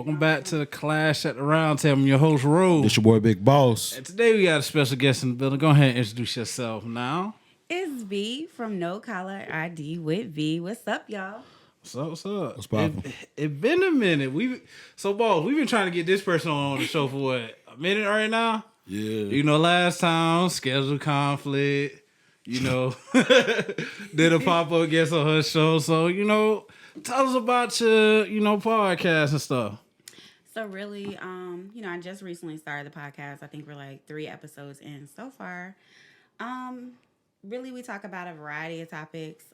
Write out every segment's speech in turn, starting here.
Welcome back to the Clash at the Round Table. I'm your host, Rose. It's your boy, Big Boss. And today we got a special guest in the building. Go ahead and introduce yourself now. It's V from Caller ID With Vee. What's up, y'all? What's up? What's poppin'? It been a minute. Boss, we've been trying to get this person on the show for what, a minute right now? Yeah. You know, last time, schedule conflict, you know, did a pop-up guest on her show. So, you know, tell us about your, podcast and stuff. So really, I just recently started the podcast. I think we're like 3 episodes in so far. Really, we talk about a variety of topics.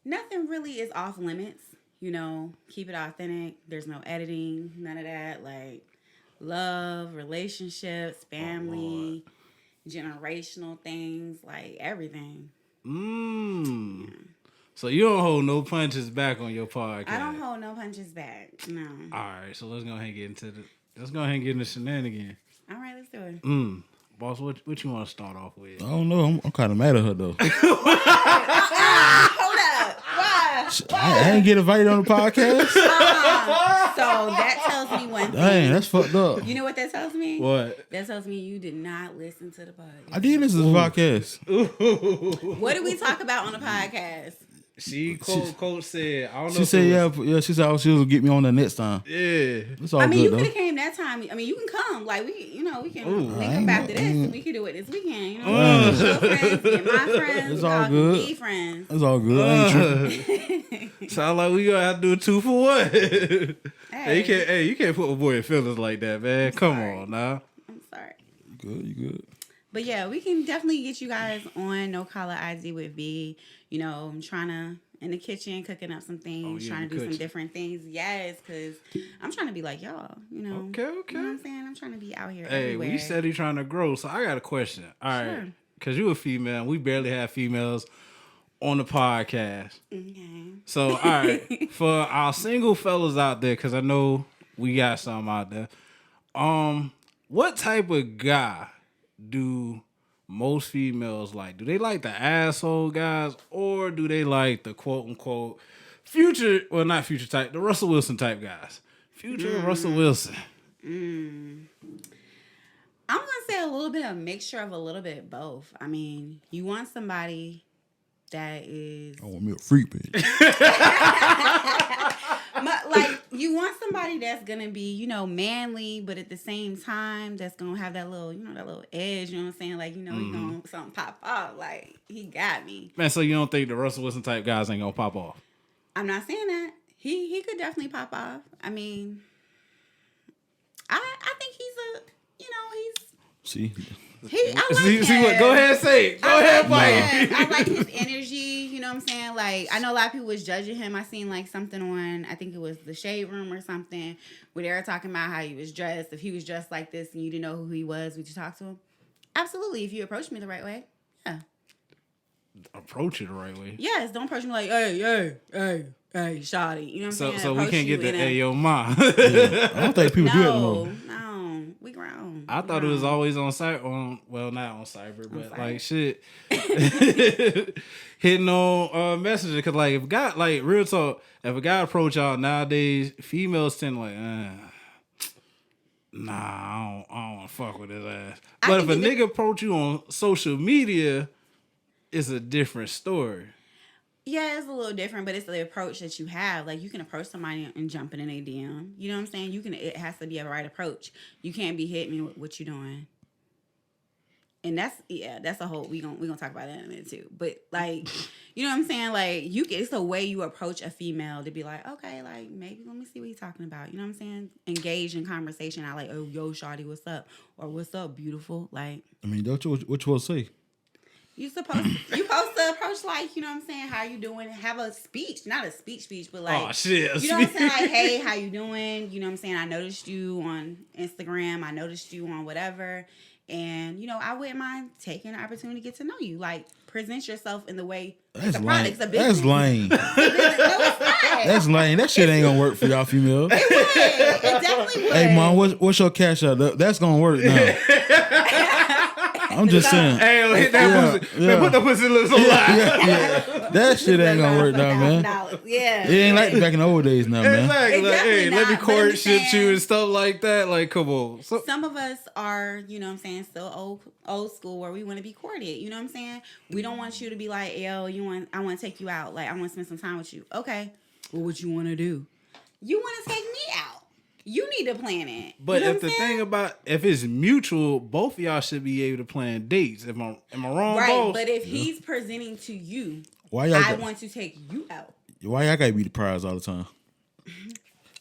Nothing really is off limits. Keep it authentic. There's no editing, none of that. Like love, relationships, family, generational things, like everything. Yeah. So you don't hold no punches back on your podcast. I don't hold no punches back. No. All right, so let's go ahead and get into the shenanigans. All right, let's do it. Boss, what you want to start off with? I don't know. I'm kind of mad at her, though. Hold up. Why? I ain't get invited on the podcast. So that tells me one thing. Dang, that's fucked up. You know what that tells me? What? That tells me you did not listen to the podcast. I did listen to the podcast. What did we talk about on the podcast? Coach said, I don't know. She said, yeah. She said she was going to get me on the next time. Yeah. It's all you good, could have though. came that time. I mean, you can come. Like, we can link up after this. We can do it this weekend. Your friends, get my friends. It's all good. Be friends. It's all good. I ain't tripping. Sound like we gonna have to do a 2 for 1. Hey. You can't put my boy in feelings like that, man. Come sorry. on now. I'm sorry. You good. But yeah, we can definitely get you guys on No Caller ID With Vee. I'm trying to, in the kitchen, cooking up some things, trying to do some different things. Yes, because I'm trying to be like y'all, Okay. You know what I'm saying? I'm trying to be out here everywhere. Well, you said you're trying to grow, so I got a question. All right. Sure. Because you a female. We barely have females on the podcast. Okay. So, all right. For our single fellas out there, because I know we got some out there. What type of guy do most females like? Do they like the asshole guys, or do they like the quote unquote not future type, the Russell Wilson type guys? Russell Wilson. I'm gonna say a little bit of mixture of a little bit of both. I mean, you want somebody that is I want me a freak, bitch. like, you want somebody that's gonna be, manly, but at the same time that's gonna have that little, that little edge, you know what I'm saying? Like, he gonna something pop off. Like, he got me. Man, so you don't think the Russell Wilson type guys ain't gonna pop off? I'm not saying that. He could definitely pop off. I mean, I think he's See? See what? Go ahead and say it. Go ahead and fight. I like his energy. You know what I'm saying? Like, I know a lot of people was judging him. I seen like something on, I think it was the Shade Room or something, where they were talking about how he was dressed. If he was dressed like this and you didn't know who he was, would you talk to him? Absolutely. If you approach me the right way, yeah. Approach it the right way. Yes. Don't approach me like, hey, shawty. You know what I'm saying? So we Approach can't get you the in a- hey yo ma. I don't think people do that no more. No, we grown. I thought it was always on site not on cyber, but like shit. Hitting on Messenger, because like if God, like real talk, if a guy approach y'all nowadays, females tend like, nah, I don't want to fuck with his ass. But if a nigga approach you on social media, it's a different story. Yeah, it's a little different, but it's the approach that you have. Like, you can approach somebody and jump in a DM. You know what I'm saying? It has to be a right approach. You can't be hitting me with what you doing. And that's a whole, we gonna talk about that in a minute too. But like, you know what I'm saying? Like, it's the way you approach a female to be like, okay, like, maybe let me see what he's talking about. You know what I'm saying? Engage in conversation. I like, oh, yo, shawty, what's up? Or what's up, beautiful? Like, I mean, what you want to say? You supposed to approach, like, you know what I'm saying, how you doing, have a speech, not a speech, but like, oh shit, you know what I'm saying, like, hey, how you doing, you know what I'm saying, I noticed you on Instagram, I noticed you on whatever, and, I wouldn't mind taking the opportunity to get to know you, like, present yourself in the way, That's the lame. product's a business. That's lame. No, it's not. That's lame. That shit ain't gonna work for y'all females. It definitely would. Hey, mom, what's your cash out? That's gonna work now. I'm just saying. Hey, hit that pussy. Man, put the pussy lips on live. That shit ain't gonna work now, man. Yeah. It ain't like back in the old days now, man. Exactly. Like, Exactly hey, let me not, but I'm just courtship you saying- and stuff like that. Like, come on. So, Some of us are, you know what I'm saying, still old school where we want to be courted. You know what I'm saying? We don't want you to be like, yo, I want to take you out. Like, I want to spend some time with you. Okay. Well, what you want to do? You want to take me out. You need to plan it. but you know if the thing about, if it's mutual, both of y'all should be able to plan dates. Am I wrong, right, boss? but if he's presenting to you, Why y'all? I want to take you out. Why y'all gotta be the prize all the time?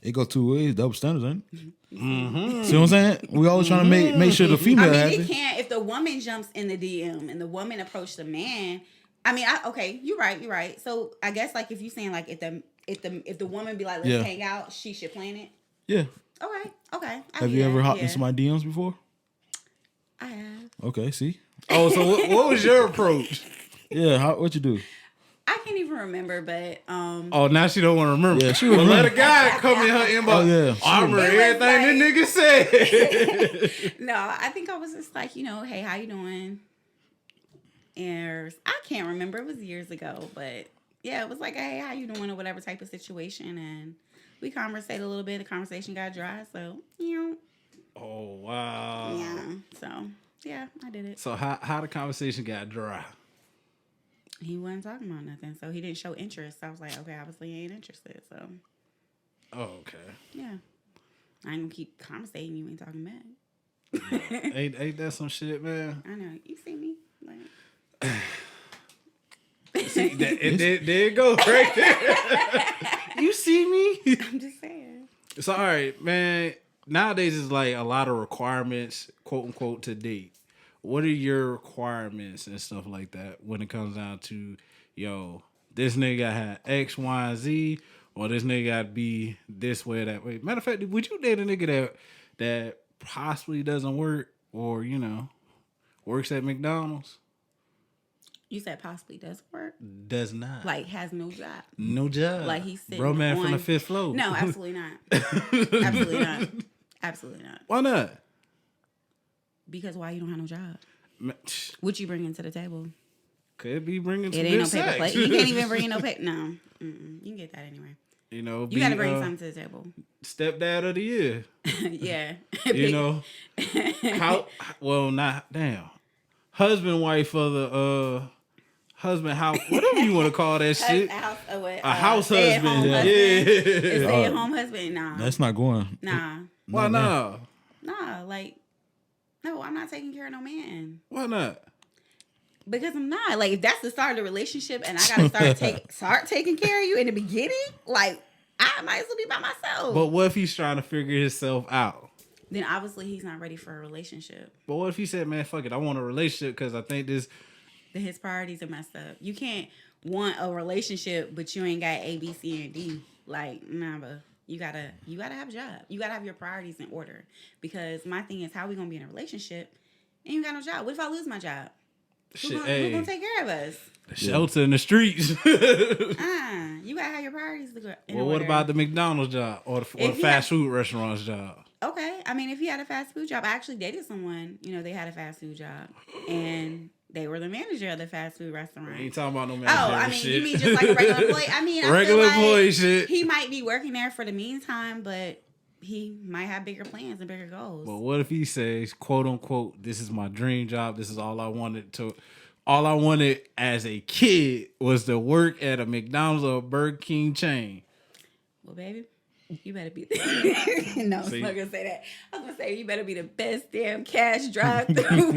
It go two ways, double standards, ain't it? See what I'm saying? We always trying to make sure the female I mean, happy. it can't. If the woman jumps in the DM and the woman approached the man, I mean, okay, you're right. So I guess like if you saying like if the woman be like, let's hang out, she should plan it. Yeah. Okay. Have you ever hopped into my DMs before? I have. Okay, see. Oh, so what was your approach? Yeah, what you do? I can't even remember, but Oh, now she don't want to remember. Yeah, she well, remember. let a guy come in her inbox. Oh, yeah. I remember everything the nigga said. no, I think I was just like, hey, how you doing? And I can't remember. It was years ago, but yeah, it was like, hey, how you doing, or whatever type of situation, and we conversated a little bit. The conversation got dry, so Oh wow. yeah. So yeah, I did it. So how the conversation got dry? He wasn't talking about nothing, so he didn't show interest. I was like, okay, obviously he ain't interested. So Oh, okay. yeah, I ain't gonna keep conversating. You ain't talking back. ain't that some shit, man? I know. You see me like. See, there you go, right there. You see me? I'm just saying. So all right, man. Nowadays it's like a lot of requirements, quote unquote, to date. What are your requirements and stuff like that when it comes down to, yo, this nigga gotta have X, Y, and Z, or this nigga gotta be this way or that way? Matter of fact, would you date a nigga that possibly doesn't work or, works at McDonald's? You said possibly doesn't work. Does not. Like has no job. No job. Like he's sitting bro man from on- the 5th floor. No, absolutely not. Absolutely not. Absolutely not. Why not? Because why you don't have no job? Man, What you bringing to the table? could be bringing some It ain't good no paper sex. plate. You can't even bring in no paper. No, you can get that anyway. You You got to bring something to the table. Stepdad of the year. Yeah. Husband, wife of the husband, house, whatever you want to call that shit. A house husband. Yeah. Yeah. Stay at home husband. Nah. That's not going. Nah. Why not? Nah. Like, no, I'm not taking care of no man. Why not? Because I'm not. Like, if that's the start of the relationship and I gotta start taking care of you in the beginning, like, I might as well be by myself. But what if he's trying to figure himself out? Then obviously he's not ready for a relationship. But what if he said, man, fuck it, I want a relationship because I think this... Then his priorities are messed up. You can't want a relationship, but you ain't got A, B, C, and D. Like, nah, but you gotta have a job. You gotta have your priorities in order. Because my thing is, how we gonna be in a relationship and you got no job? What if I lose my job? Who's gonna take care of us? The shelter in the streets. You gotta have your priorities in Well, what order. about the McDonald's job or the fast food restaurant's job? Okay, I mean, if he had a fast food job, I actually dated someone. They had a fast food job, and they were the manager of the fast food restaurant. I ain't talking about no manager. Oh, I mean, shit. you mean just like a regular employee? I mean, I regular feel like employee shit. He might be working there for the meantime, but he might have bigger plans and bigger goals. But what if he says, quote unquote, this is my dream job. This is all I wanted as a kid was to work at a McDonald's or a Burger King chain. Well, baby, you better be. No, I'm not gonna say that. I was gonna say you better be the best damn cash drive-through.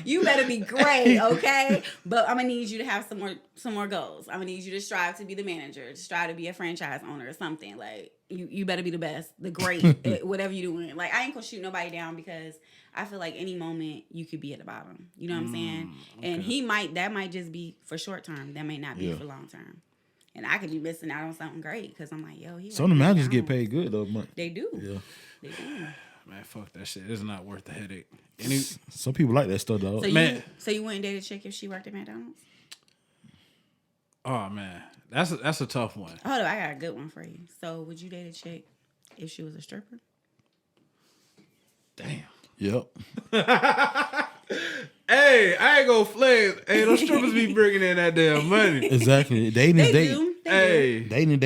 You better be great, okay? But I'm gonna need you to have some more goals. I'm gonna need you to strive to be the manager, to strive to be a franchise owner or something. Like you better be the best, the great, at whatever you're doing. Like I ain't gonna shoot nobody down because I feel like any moment you could be at the bottom. You know what I'm saying? Okay. And that might just be for short term. That may not be for long term. And I could be missing out on something great because I'm like, yo, some of the managers get paid good though. They do. Yeah. They do. Man, fuck that shit. It's not worth the headache. Some people like that stuff though. So you wouldn't date a chick if she worked at McDonald's? Oh man, that's a tough one. Hold on, I got a good one for you. So would you date a chick if she was a stripper? Damn. Yep. Hey, I ain't gonna flex. Hey, those strippers be bringing in that damn money. Exactly. Dating is They dating. do. They Hey, Dating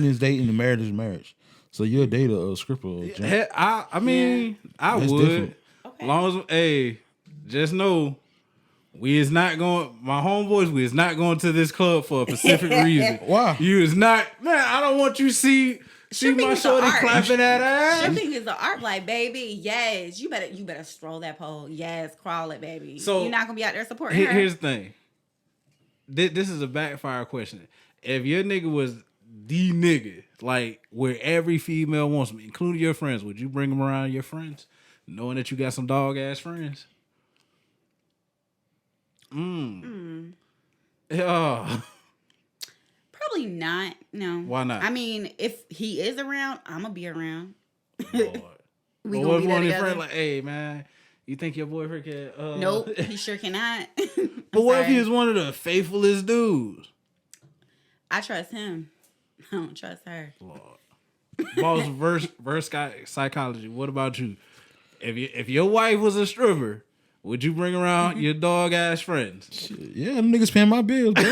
is dating, and marriage is marriage. So you'll date a stripper. I mean, I That's would. different. Okay. Long as, hey, just know, we is not going, my homeboys, we is not going to this club for a specific reason. Why? You is not, man, I don't want you to see Stripping my is shorty an art. clapping that ass. Stripping is the art, like, baby, yes. You better stroll that pole. Yes, crawl it, baby. So, you're not gonna be out there supporting her. Here's the thing. This is a backfire question. If your nigga was the nigga, like where every female wants him, including your friends, would you bring him around your friends, knowing that you got some dog ass friends? Yeah. Probably not. No. Why not? I mean, if he is around, I'm gonna be around. Lord. We But gonna what be if there one of your together. friends like, hey man, you think your boyfriend can? Nope, he sure cannot. But what if he was one of the faithfulest dudes? I trust him. I don't trust her. Lord. Boss verse psychology. What about you? If your wife was a stripper, would you bring around your dog ass friends? Shit, yeah, them niggas paying my bills, bro.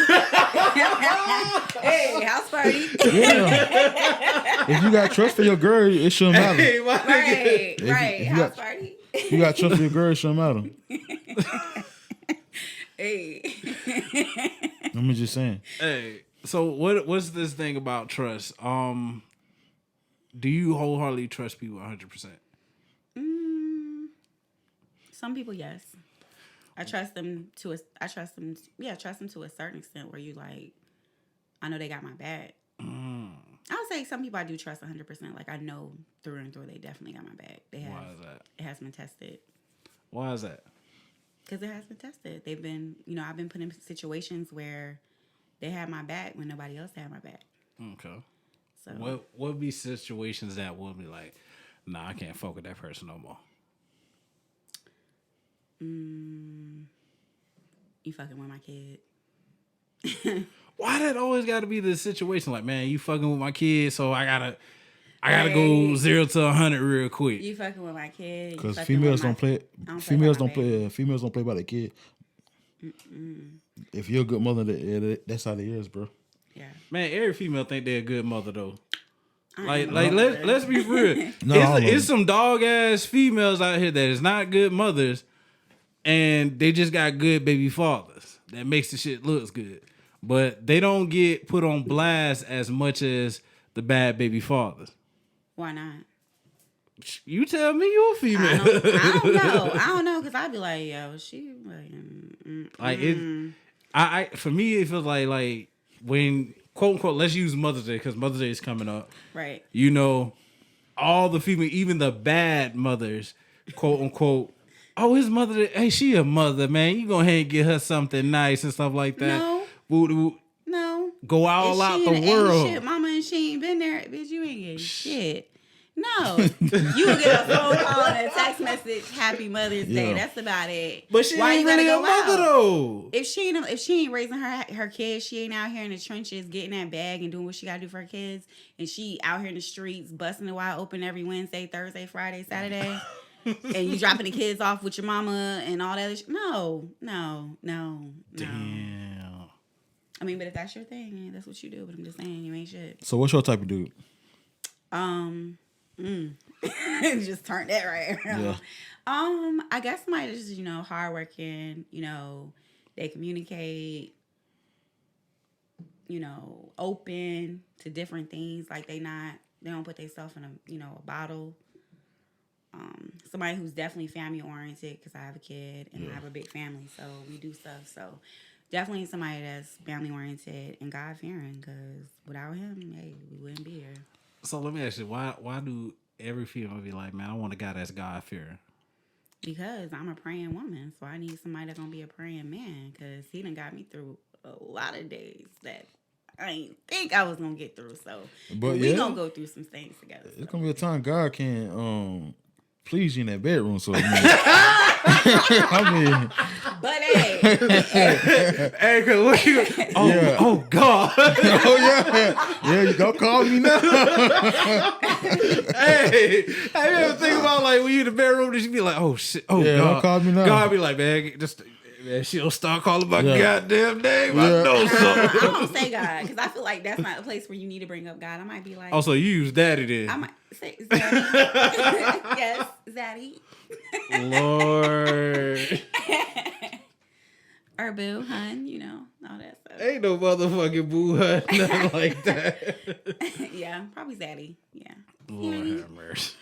Hey, house party. Yeah. If you got trust for your girl, it shouldn't matter. Hey, my nigga. Right. if you House got- party. You got trust for your girl, it shouldn't matter. Hey. I'm just saying. Hey, so what's this thing about trust? Do you wholeheartedly trust people 100%? Some people, yes. I trust them to a certain extent where you like, I know they got my back. I would say some people I do trust 100%. Like I know through and through they definitely got my back. They have. Why is that? It has been tested. Why is that? Because it has been tested. They've been, I've been put in situations where they had my back when nobody else had my back. Okay. So What would be situations that would be like, nah, I can't fuck with that person no more? you fucking with my kid. Why that always got to be the situation? Like, man, you fucking with my kid, so I gotta Right. go 0 to 100 real quick. You fucking with my kid. Because females don't play. Females don't play. play. Females don't play by their kid. If you're a good mother, that's how it is, bro. Yeah. Man, every female think they're a good mother though. I Like, ain't let's be real. No, all of them. It's some dog ass females out here that is not good mothers, and they just got good baby fathers. That makes the shit looks good, but they don't get put on blast as much as the bad baby fathers. Why not? You tell me you're a female. I don't know, because I'd be like, yo, she like, Like it, I for me it feels like when quote unquote, let's use Mother's Day because Mother's Day is coming up. right. You know, all the female, even the bad mothers, quote unquote. Oh, his mother. Hey, she a mother, man. You go ahead and get her something nice and stuff like that. No. Woo, No. go all If out she the ain't world. Shit, mama and she ain't been there, bitch. You ain't getting shit. No, you will get a phone call and a text message. Happy Mother's Day. Yeah. That's about it. But she Why ain't you gotta really a go mother out? though. If she ain't raising her kids, she ain't out here in the trenches getting that bag and doing what she gotta do for her kids, and she out here in the streets busting it wide open every Wednesday, Thursday, Friday, Saturday, and you dropping the kids off with your mama and all that other shit. No. Damn. I mean, but if that's your thing, yeah, that's what you do. But I'm just saying, you ain't shit. So what's your type of dude? Just turn that right around. Yeah. I guess somebody that's just, hardworking, they communicate, open to different things. Like they don't put themselves in a bottle. Somebody who's definitely family oriented, because I have a kid and I have a big family, so we do stuff. So definitely somebody that's family oriented and God fearing, because without him, hey, we wouldn't be here. So let me ask you, why do every female be like, man, I want a guy that's God fearing? Because I'm a praying woman, so I need somebody that's gonna be a praying man, because he done got me through a lot of days that I didn't think I was gonna get through. So But we yeah. gonna go through some things together. It's gonna be a time God can please you in that bedroom. So I mean, But hey, Hey, cause what you? Oh, Yeah. oh God! oh yeah, you don't call me now. Hey, have you ever think about like when you in the bedroom, that you be like, oh shit, oh Yeah, don't God, call me now. God be like, man, just man, she'll start calling my Yeah. goddamn name. Yeah. I know I something. don't say God because I feel like that's not a place where you need to bring up God. I might be like, Also, you use daddy I then. might say Zaddy. Yes, Zaddy. Lord. Or boo, hun, all that stuff. Ain't no motherfucking boo hut, nothing like that. Yeah, probably Zaddy. Yeah. Lord have mercy.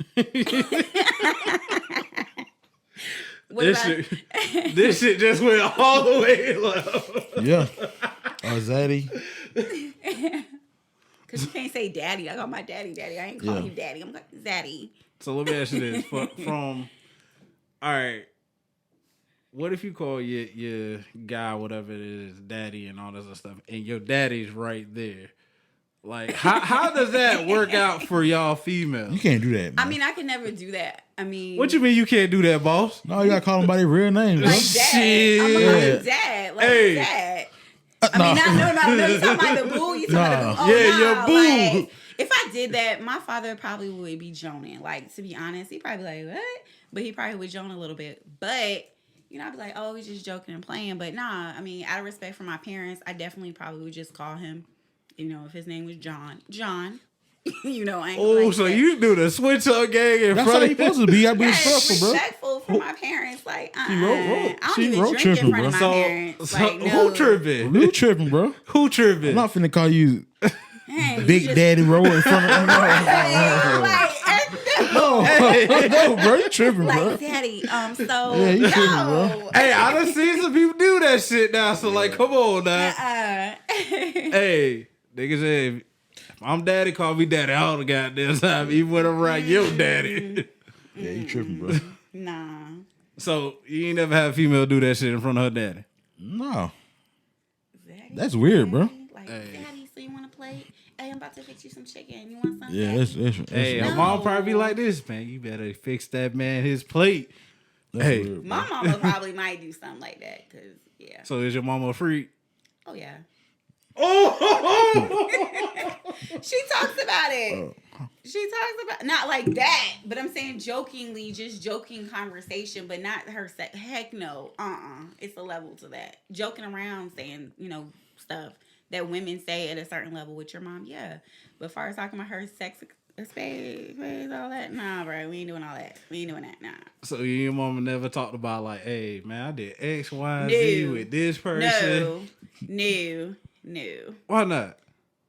What This about shit, this shit just went all the way left. Yeah. Zaddy. Because you can't say daddy. I call my daddy. I ain't calling him daddy. I'm like, Zaddy. So let me ask you this: from all right, what if you call your guy, whatever it is, daddy and all this other stuff, and your daddy's right there? Like, how does that work out for y'all females? You can't do that, man. I mean, I can never do that. I mean, What you mean you can't do that, boss? No, you gotta call them by their real name. like bro. dad? Shit. I'm gonna call him dad. Like Hey. dad. I mean, no. You talking about the boo? You talking about the boo? Oh, Yeah, your boo. Like, if I did that, my father probably would be joning. Like, to be honest, he'd probably be like, what? But he probably would joan a little bit. But, I'd be like, oh, he's just joking and playing. But nah, I mean, out of respect for my parents, I definitely probably would just call him, if his name was John. John. I ain't Oh, like so that. you do the switch up gang in That's front how of you supposed to be. You gotta be Yes, respectful, bro. respectful for my parents. Like, wrote- I don't she even wrote drink tripping, in front of my bro. parents. So Like, no. who tripping? You tripping, bro. Who tripping? I'm not finna call you Dang, Big you just- Daddy Roll in front of No, bro, you tripping, bro. Like, daddy, so Yeah, you tripping, no. Hey, I done seen some people do that shit now. So like, come on now. Hey, niggas say, if I'm daddy, call me daddy all the goddamn time, even when I'm around your daddy. Yeah, you tripping, bro. Nah. So you ain't never had a female do that shit in front of her daddy. No. Daddy, That's weird, bro. Like, Hey. daddy, so you want to play? Hey, I'm about to fix you some chicken. You want some? Yeah, Daddy? that's Hey, her No. mom probably be like this, man. You better fix that man his plate. Hey. weird, bro. My mama probably might do something like that. Cause yeah. So is your mama a freak? Oh yeah. Oh, She talks about it. She talks about not like that, but I'm saying jokingly, just joking conversation, but not her sex. Heck no, it's a level to that. Joking around, saying stuff that women say at a certain level with your mom, yeah. But as far as talking about her sex, space, all that, nah, bro, we ain't doing all that. We ain't doing that, nah. so you and your mama never talked about like, hey man, I did X, Y, and Z No. with this person. No. Why not?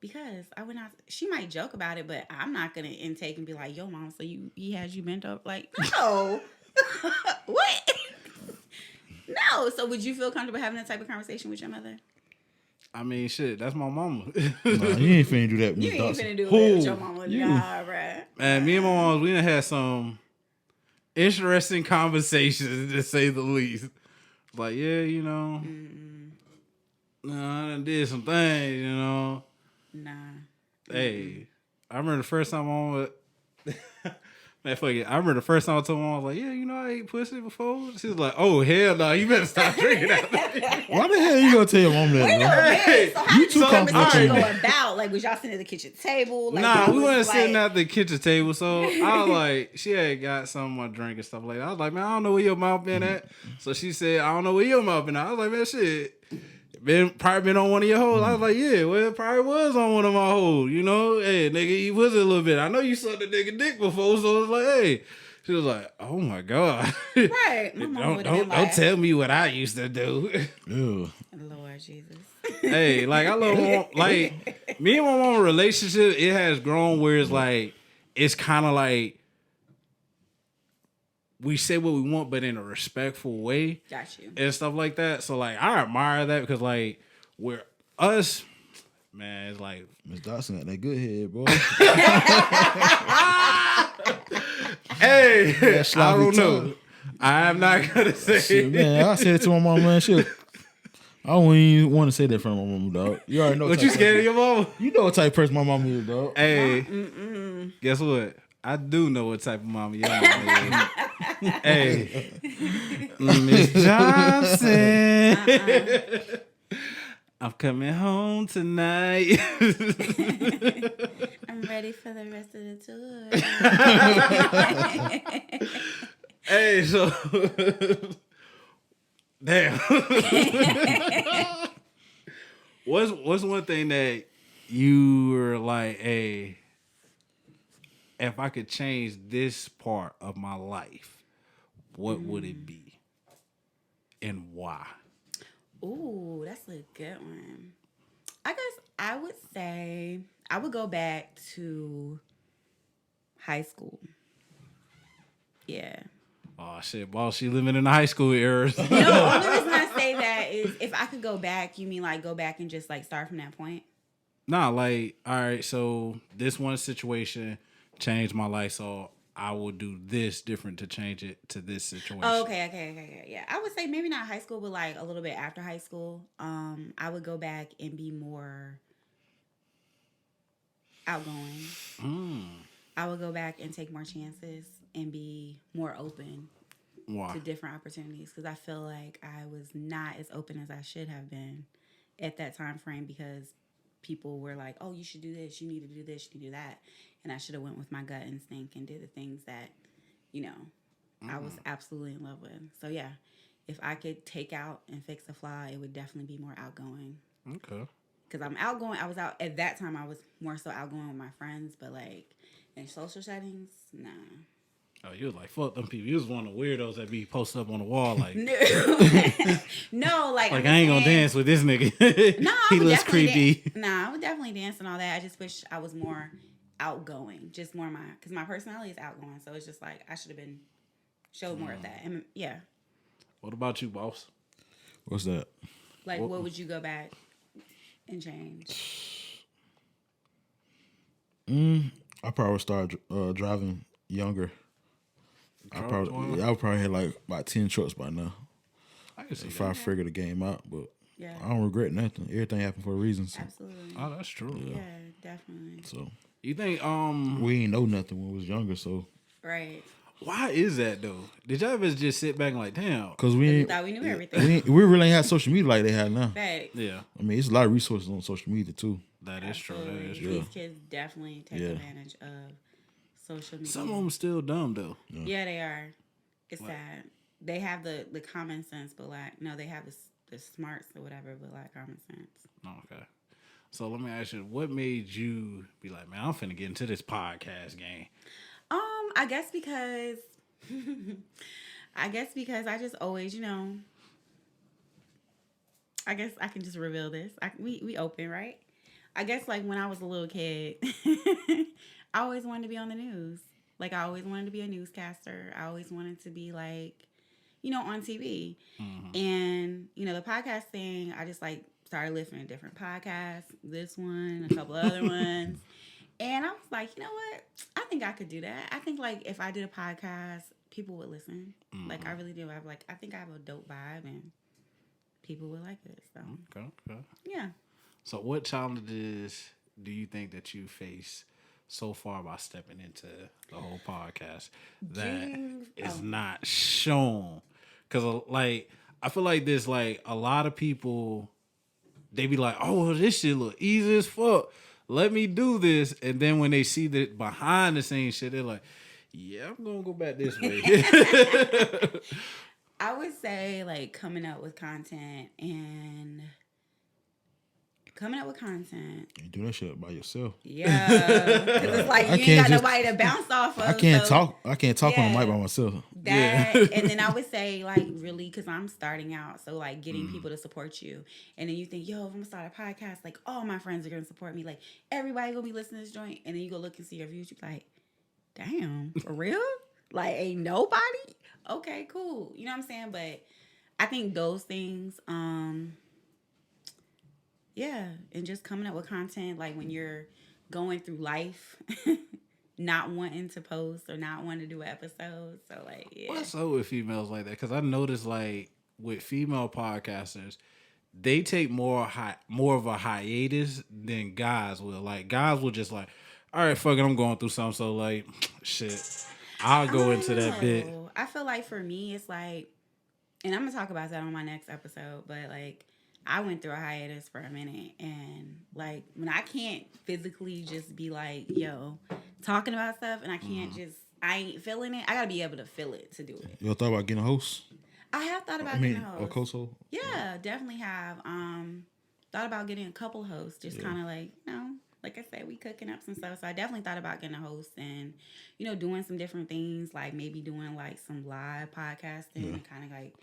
Because I would not. She might joke about it, but I'm not gonna intake and be like, "Yo, mom, so he had you bent up?" Like, no. What? No. So, would you feel comfortable having that type of conversation with your mother? I mean, shit, that's my mama. Nah, you ain't finna do that with You Miss ain't Dawson. finna do Who? it with your mama, You. nah, bruh. Man, me and my mom, we done had some interesting conversations to say the least. Like, yeah, I done did some things, Nah. Hey, I remember the first time my mama, man, fuck it. I remember the first time I told my mom, I was like, yeah, I ate pussy before. She was like, oh, hell no, you better stop drinking that. Why the hell you gonna tell your mom that, Wait a bro? minute. So, how You did too the conversation comfortable. go about? Like, was y'all sitting at the kitchen table? Like, Nah, y'all we was weren't sitting like- at the kitchen table, so I was like, she had got some of my drink and stuff like that. I was like, man, I don't know where your mouth been at. So she said, I don't know where your mouth been at. I was like, man, shit. Probably been on one of your hoes. I was like, yeah, well, it probably was on one of my hoes. Hey, nigga, he was a little bit. I know you sucked a nigga dick before, so it was like, hey. She was like, oh my God. Right. My mom would've been don't tell me what I used to do. Ew. Lord Jesus. Hey, like I love my mom. Like me and my mom relationship, it has grown where it's like it's kind of like we say what we want, but in a respectful way. Got you. And stuff like that. So like I admire that because like we're us, man, it's like Miss Dawson got that good head, boy. hey, I sloppy don't know. tongue. I'm not gonna say Shit, man, I said it to my mom, man. Shit. I don't even want to say that in front of my mom, dog. You already know. What you scared of your mama? You know what type of person my mom is, dog. Hey, guess what? I do know what type of mama your mama is. Hey, Miss Johnson. I'm coming home tonight. I'm ready for the rest of the tour. Hey, so damn. What's one thing that you were like, hey, if I could change this part of my life, what would it be? And why? Ooh, that's a good one. I guess I would say I would go back to high school. Yeah. Oh shit, boss, she living in the high school era. No, the only reason I say that is if I could go back, you mean like go back and just like start from that point? Nah, like, all right, so this one situation changed my life, so I will do this different to change it to this situation. Oh, okay. Yeah. I would say maybe not high school, but like a little bit after high school. I would go back and be more outgoing. I would go back and take more chances and be more open Why? to different opportunities because I feel like I was not as open as I should have been at that time frame because people were like, oh, you should do this, you need to do this, you need to do that. And I should have went with my gut instinct and did the things that, you know, I was absolutely in love with. So yeah, if I could take out and fix a flaw, it would definitely be more outgoing. Okay. Because I'm outgoing. I was out at that time. I was more so outgoing with my friends, but like in social settings, nah. Oh, you was like, fuck them people. You was one of the weirdos that be posted up on the wall like, No, like I ain't gonna dance with this nigga. No, He looks creepy. I would definitely dance and all that. I just wish I was more outgoing, just more because my personality is outgoing. So it's just like I should have been showed more of that. And yeah. What about you, boss? What's that? Like, what would you go back and change? I probably start driving younger. I would probably have like about 10 trucks by now. I can see If that. I figure the game out, but Yeah. I don't regret nothing. Everything happened for a reason. So. Absolutely. Oh, that's true. Yeah, definitely. So You think we ain't know nothing when we was younger. So Right. why is that though? Did y'all ever just sit back and like, damn? because we We ain't, thought we knew everything. we really ain't had social media like they have now. Facts. Yeah, I mean, it's a lot of resources on social media too. that is true. That Absolutely. is true. These kids definitely take Yeah. advantage of social media. Some of them still dumb though. Yeah, they are. It's sad. They have the common sense, but like no, they have the smarts or whatever, but like common sense. Okay. So let me ask you, what made you be like, man, I'm finna get into this podcast game? I guess because I just always, you know. I guess I can just reveal this. We open, right? I guess like when I was a little kid, I always wanted to be on the news. Like I always wanted to be a newscaster. I always wanted to be like, you know, on TV. And, you know, the podcast thing, I just like started listening to different podcasts, this one, a couple other ones. And I was like, you know what? I think I could do that. I think like if I did a podcast, people would listen. Like I really do. I think I have a dope vibe and people would like it. So Okay. yeah. So what challenges do you think that you face so far by stepping into the whole podcast that is not shown? Because like I feel like there's like a lot of people, they be like, oh, this shit look easy as fuck, let me do this, and then when they see the behind the scenes shit, they're like, yeah, I'm gonna go back this way. I would say like coming up with content. You do that shit by yourself. Yeah, because it's like you ain't got nobody to bounce off of. I can't so talk. I can't talk on the yeah. mic by myself. That, and then I would say like really, because I'm starting out, so like getting people to support you, and then you think, yo, if I'm gonna start a podcast, like all my friends are gonna support me, like everybody gonna be listening to this joint, and then you go look and see your views, you're like, damn, for real? Like ain't nobody? Okay, cool. You know what I'm saying? But I think those things, yeah, and just coming up with content, like when you're going through life, not wanting to post or not wanting to do an episode. So, like, yeah. What's up with females like that? Because I noticed, like, with female podcasters, they take more of a hiatus than guys will. Like, guys will just like, all right, fuck it, I'm going through something. So, like, shit, I'll go into that bit. I feel like for me, it's like, and I'm going to talk about that on my next episode, but, like, I went through a hiatus for a minute, and like when I can't physically just be like, yo, talking about stuff, and I can't I ain't feeling it. I gotta be able to feel it to do it. You ever thought about getting a host? I have thought about getting a host. A co-host? Yeah, definitely have. Thought about getting a couple hosts, just kind of like, like I said, we cooking up some stuff. So I definitely thought about getting a host and, doing some different things, like maybe doing like some live podcasting and kind of like,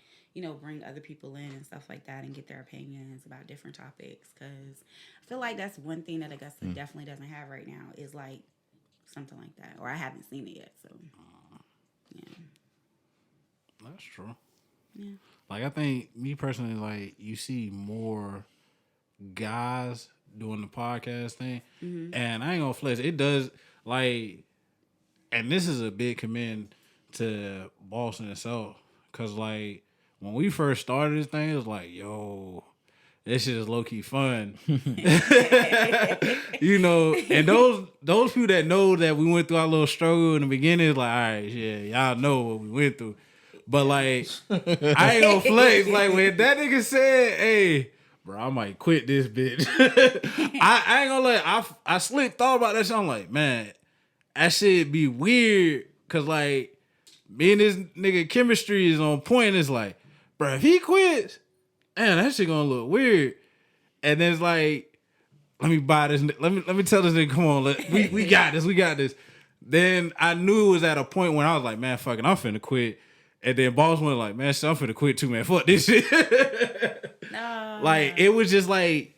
bring other people in and stuff like that and get their opinions about different topics. Because I feel like that's one thing that Augusta definitely doesn't have right now is like something like that. Or I haven't seen it yet. So, yeah. That's true. Yeah. Like, I think, me personally, like, you see more guys doing the podcast thing. And I ain't gonna flex. It does, like, and this is a big commend to Boston itself. Because, like, when we first started this thing, it was like, yo, this shit is low-key fun. And those people that know that we went through our little struggle in the beginning is like, all right, yeah, y'all know what we went through. But, like, I ain't gonna flex. Like, when that nigga said, hey, bro, I might quit this bitch. I ain't gonna lie. I slick thought about that shit. I'm like, man, that shit be weird. Cause, like, me and this nigga chemistry is on point. It's like, bro, if he quits, man, that shit gonna look weird. And then it's like, let me buy this. Let me tell this nigga, come on, we got this. We got this. Then I knew it was at a point when I was like, man, fucking, I'm finna quit. And then boss went like, man, shit, I'm finna quit too, man. Fuck this shit. No. Like, it was just like,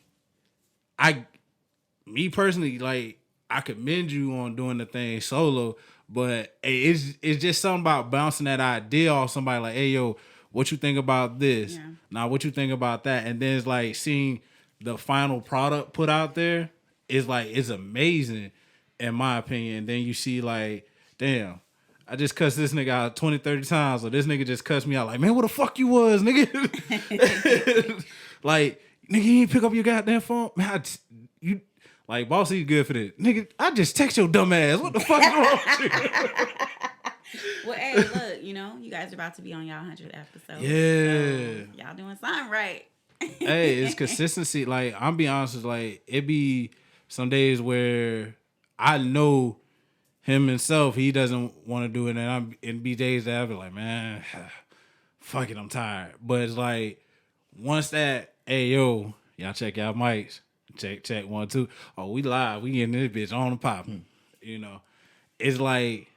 me personally, like, I commend you on doing the thing solo, but it's just something about bouncing that idea off somebody like, hey, yo, what you think about this? Yeah. Now, what you think about that? And then it's like seeing the final product put out there is like, it's amazing in my opinion. And then you see like, damn, I just cussed this nigga out 20, 30 times, or this nigga just cussed me out like, man, what the fuck you was, nigga? Like, nigga, you ain't pick up your goddamn phone? Man, you, like, Bossy's good for this. Nigga, I just text your dumb ass. What the fuck is wrong with you? Well, hey, look, you guys are about to be on y'all 100th episode. Yeah. So y'all doing something right. Hey, it's consistency. Like, I'm being honest, like, it be some days where I know him himself, he doesn't want to do it, and it be days that I be like, man, fuck it, I'm tired. But it's like, once that, hey, yo, y'all check y'all mics. Check, 1, 2. Oh, we live. We getting this bitch on the pop. It's like,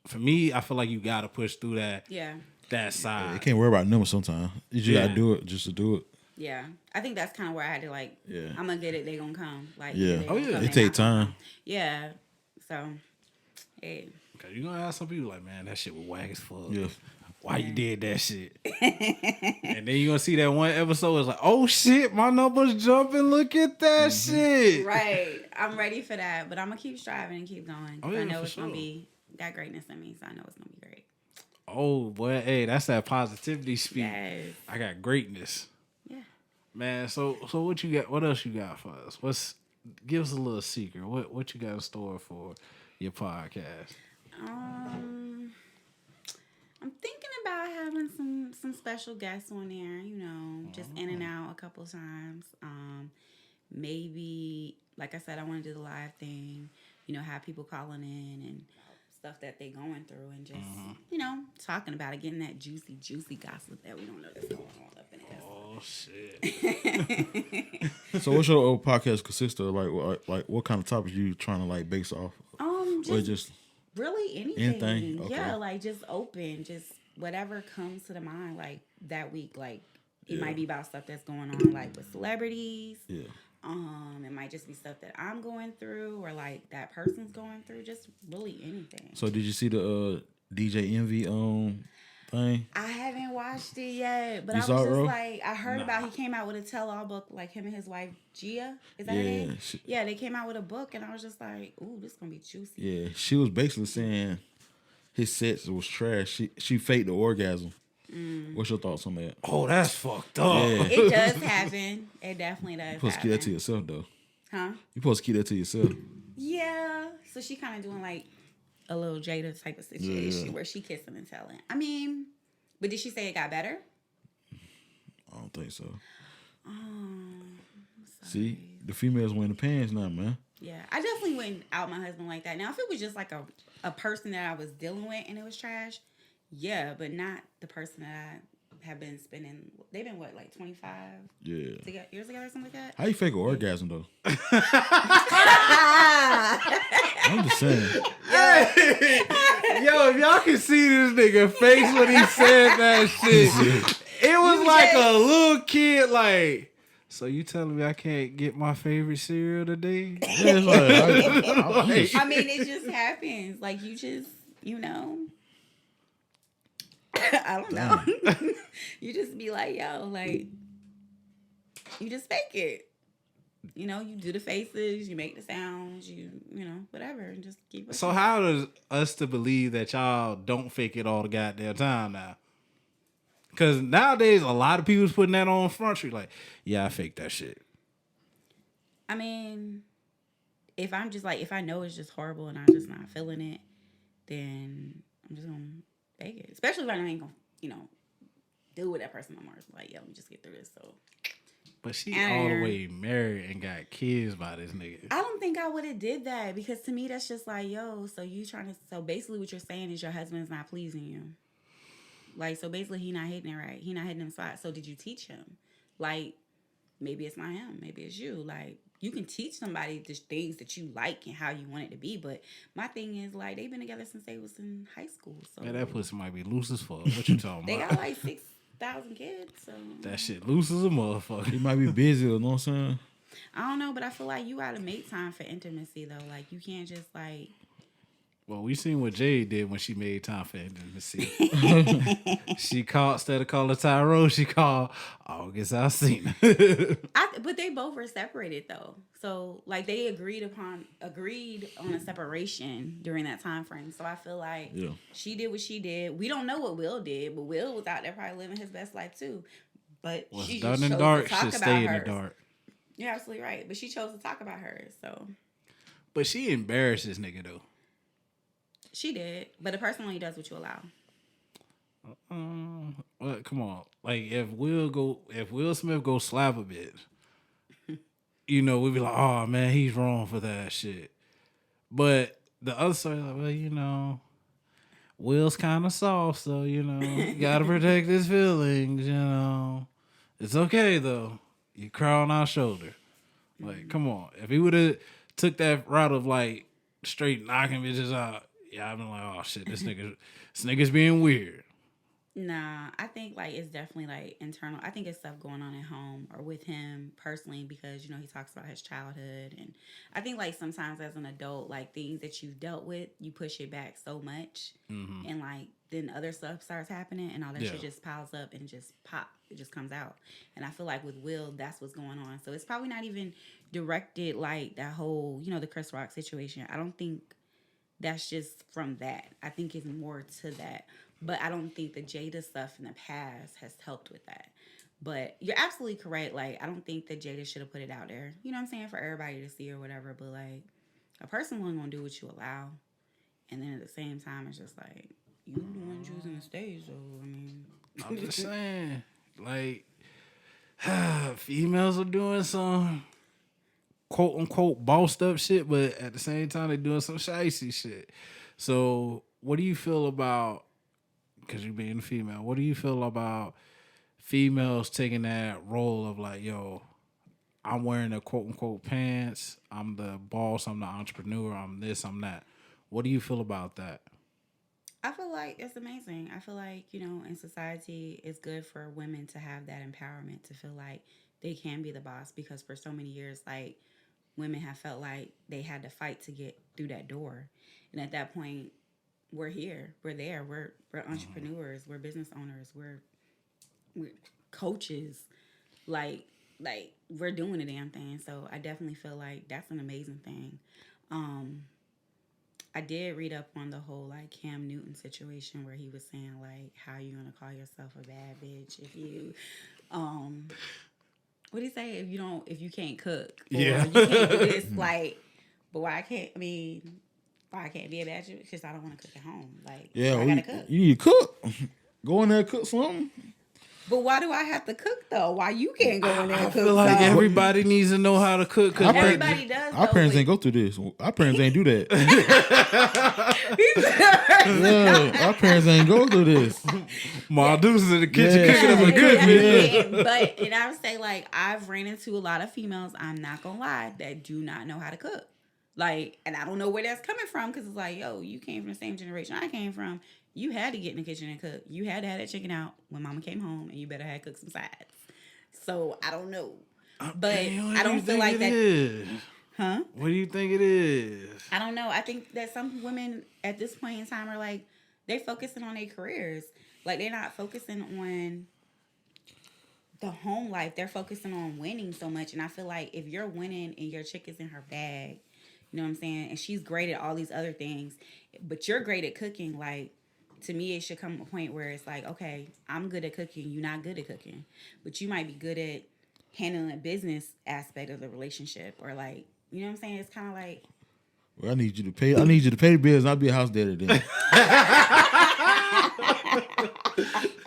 for me, I feel like you got to push through that. Yeah. That side. You can't worry about numbers sometimes. You just gotta do it just to do it. Yeah. I think that's kind of where I had to like, I'm going to get it, they going to come. Like, yeah. Oh, yeah. It take time. Yeah. So, hey. Cause you gonna have some people like, man, that shit was whack as fuck. Yeah. Why you did that shit? And then you gonna see that one episode is like, oh shit, my numbers jumping. Look at that shit. Right. I'm ready for that, but I'm gonna keep striving and keep going. Oh, yeah, I know for it's gonna sure. be got greatness in me, so I know it's gonna be great. Oh boy, hey, that's that positivity speak. Yes. I got greatness. Yeah. Man, so what you got? What else you got for us? Give us a little secret. What you got in store for your podcast? I'm thinking about having some special guests on there, just in and out a couple of times. Maybe, like I said, I want to do the live thing, have people calling in and stuff that they going through and just, talking about it, getting that juicy gossip that we don't know that's going on up in there. Oh shit. So what's your podcast consist of? Like what kind of topics you trying to like base off? Just really anything. Okay. Yeah, like just open, just whatever comes to the mind, like that week. Like it might be about stuff that's going on, like with celebrities. Yeah. It might just be stuff that I'm going through or like that person's going through. Just really anything. So did you see the DJ Envy thing? I haven't watched it yet, but You I was saw it, just bro? like, I heard about he came out with a tell-all book, like him and his wife Gia. Is that her name? Yeah, they came out with a book, and I was just like, ooh, this is gonna be juicy. Yeah, she was basically saying his sex was trash. She faked the orgasm. What's your thoughts on that? Oh, that's fucked up. Yeah. It does happen. It definitely does. You're supposed to keep that to yourself, though. Huh? You're supposed to keep that to yourself. Yeah. So she kind of doing like a little Jada type of situation where she kissing and telling. I mean, but did she say it got better? I don't think so. Sorry. See, the females wearing the pants now, man. Yeah, I definitely wouldn't out my husband like that. Now, if it was just like a person that I was dealing with and it was trash, yeah, but not the person that I have been spending. They've been what, like 25 years together or something like that? How you fake an orgasm though? I'm just saying. Yo, if y'all can see this nigga face when he said that shit, it was like a little kid, like, so you telling me I can't get my favorite cereal today? Yeah, it's like, I mean, it just happens. Like, you just, you know. I don't know. You just be like, yo, like, you just fake it. You know, you do the faces, you make the sounds, you know, whatever, and just keep it. So how does us to believe that y'all don't fake it all the goddamn time now? Because nowadays, a lot of people's putting that on Front Street, like, yeah, I faked that shit. I mean, if I'm just like, if I know it's just horrible and I'm just not feeling it, then I'm just going to fake it. Especially if I ain't going to, you know, deal with that person no more. It's like, yo, let me just get through this, so... But she all the way married and got kids by this nigga. I don't think I would have did that because to me that's just like, yo, so you trying to, so basically what you're saying is your husband's not pleasing you. Like, so basically he not hitting it right. He not hitting them spots. So did you teach him? Like, maybe it's not him. Maybe it's you. Like, you can teach somebody the things that you like and how you want it to be. But my thing is, like, they've been together since they was in high school. So Man, that pussy might be loose as fuck. What you talking they about? got like 6,000 kids. So That shit loose as a motherfucker. he might be busy, you know what I'm saying? I don't know, but I feel like you gotta make time for intimacy though. Like, you can't just like... Well, we seen what Jade did when she made time for intimacy. She called, instead of calling Tyrone, she called August Alsina. But they both were separated though. So like they agreed on a separation during that time frame. So I feel like she did what she did. We don't know what Will did, but Will was out there probably living his best life too. But What's she done just in chose dark to talk should about stay in the hers. dark. You're absolutely right. But she chose to talk about hers. So But she embarrassed this nigga though. she did. But a person only does what you allow. Well, come on. Like if Will Smith go slap a bitch, you know, we'd be like, oh man, he's wrong for that shit. But the other side, like, well, you know, Will's kind of soft, so you know, gotta protect his feelings. You know, it's okay though. You cry on our shoulder. Like, come on. If he would have took that route of like straight knocking bitches out, yeah, I've been like, oh shit, this nigga's being weird. Nah, I think like it's definitely like internal. I think it's stuff going on at home or with him personally because, you know, he talks about his childhood. And I think like sometimes as an adult, like things that you've dealt with, you push it back so much. Mm-hmm. And like then other stuff starts happening and all that shit just piles up and just pop. It just comes out. And I feel like with Will, that's what's going on. So it's probably not even directed like that whole, you know, the Chris Rock situation. I don't think that's just from that. I think it's more to that. But I don't think the Jada stuff in the past has helped with that. But you're absolutely correct. Like, I don't think that Jada should have put it out there. You know what I'm saying? For everybody to see or whatever. But, like, a person only going to do what you allow. And then at the same time, it's just like, you the one choosing the stage. So, I mean. I'm just saying. Like, females are doing some quote-unquote bossed up shit. But at the same time, they're doing some shicey shit. So, what do you feel about... Because you being a female, what do you feel about females taking that role of like, yo, I'm wearing the quote unquote pants, I'm the boss, I'm the entrepreneur, I'm this, I'm that. What do you feel about that? I feel like it's amazing. I feel like, you know, in society, it's good for women to have that empowerment, to feel like they can be the boss because for so many years, like, women have felt like they had to fight to get through that door. And at that point, we're here, we're there, we're entrepreneurs, we're business owners, we're coaches, like we're doing a damn thing. So I definitely feel like that's an amazing thing. I did read up on the whole like Cam Newton situation where he was saying like, how you gonna call yourself a bad bitch if you what do you say, if you can't cook or you can't do this, like, but why can't be a bad bitch? Because I don't want to cook at home. Like, I gotta cook. You need to cook. Go in there and cook something. But why do I have to cook though? Why you can't go in there and I cook? feel like something? everybody needs to know how to cook. Cause Everybody does. Our though, parents but- ain't go through this. Our parents ain't do that. Yeah, our parents ain't go through this. Ma Deuce in the kitchen Yeah. cooking up a good meal. But and I would say like I've ran into a lot of females. I'm not gonna lie that do not know how to cook. Like, and I don't know where that's coming from because it's like, yo, you came from the same generation I came from. You had to get in the kitchen and cook. You had to have that chicken out when mama came home, and you better have cooked some sides. So I don't know, but I don't feel like that. Is? Huh? What do you think it is? I don't know. I think that some women at this point in time are like, they focusing on their careers. Like they're not focusing on the home life. They're focusing on winning so much. And I feel like if you're winning and your chick is in her bag, you know what I'm saying? And she's great at all these other things, but you're great at cooking. Like, to me, it should come a point where it's like, okay, I'm good at cooking. You're not good at cooking, but you might be good at handling the business aspect of the relationship, or like, you know what I'm saying? It's kind of like, Well, I need you to pay the bills, and I'll be a house daddy then.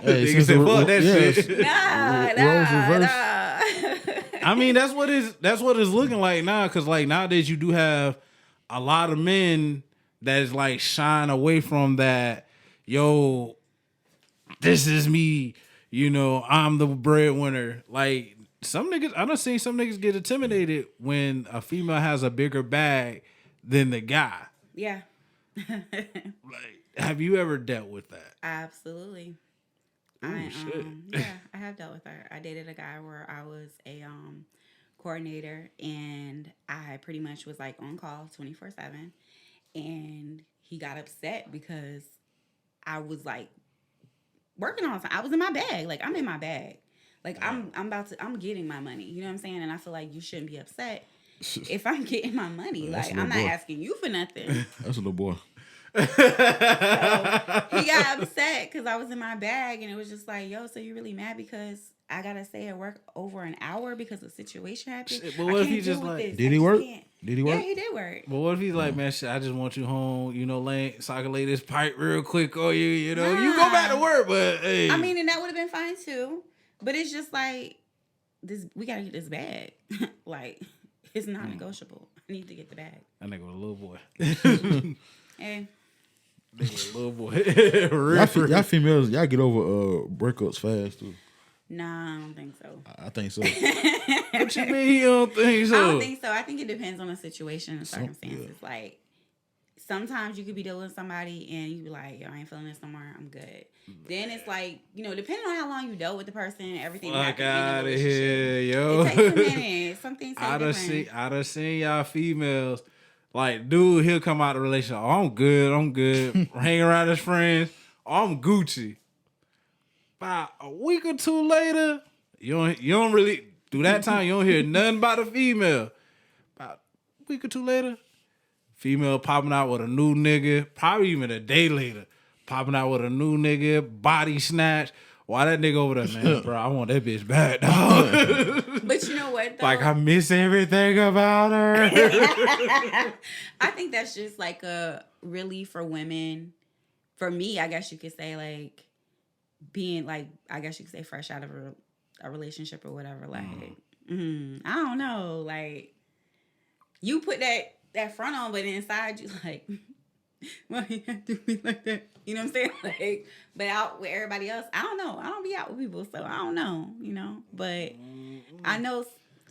Hey, Nigga said, fuck that shit. roles reversed. I mean, that's what it's looking like now. Cause like nowadays you do have a lot of men that is like shying away from that. Yo, this is me. You know, I'm the breadwinner. Like some niggas, I done seen some niggas get intimidated when a female has a bigger bag than the guy. yeah. Like, have you ever dealt with that? Absolutely. Shit. Yeah, I have dealt with her. I dated a guy where I was a coordinator, and I pretty much was like on call 24/7, and he got upset because I was like working all the time. I was in my bag. Like I'm in my bag. Like I'm getting my money. You know what I'm saying? And I feel like you shouldn't be upset if I'm getting my money. That's Like a I'm not little boy. asking you for nothing. That's a little boy. So he got upset because I was in my bag, and it was just like, yo, so you really mad because I gotta stay at work over an hour because the situation happened? Shit, but what I if he can't just deal with like- this. Did I he just work? can't. Did he Yeah, work? he did work. But what if he's like, man, shit, I just want you home, you know, so I can lay this pipe real quick on you, you know. You go back to work, but hey. I mean, and that would have been fine too. But it's just like this. We gotta get this bag. Like it's not negotiable. I need to get the bag. That nigga was a little boy. Hey, Nigga, little boy. Y'all females, y'all get over breakups fast too. nah, I don't think so. I think so. What you mean you don't think so? I don't think so. I think it depends on the situation and circumstances. Like sometimes you could be dealing with somebody and you be like, yo, I ain't feeling this no more. I'm good. Then it's like, you know, depending on how long you dealt with the person, everything. Fuck that out happened of in the relationship. here, yo. It takes a minute. Something's so I different. done seen y'all females. Like, dude, he'll come out of the relationship. Oh, I'm good. Hang around his friends. Oh, I'm Gucci. About a week or two later, you don't really, through that time, you don't hear nothing about the female. About a week or two later, female popping out with a new nigga, probably even a day later, popping out with a new nigga, body snatch. Why that nigga over there, man, bro? I want that bitch back, dog. But you know what, though? Like, I miss everything about her. I think that's just like a really for women. For me, I guess you could say like being like, I guess you could say fresh out of a relationship or whatever. Like, I don't know. Like, you put that front on, but inside you like, why you have to be like that? You know what I'm saying? Like, but out with everybody else, I don't know. I don't be out with people, so I don't know. You know, but I know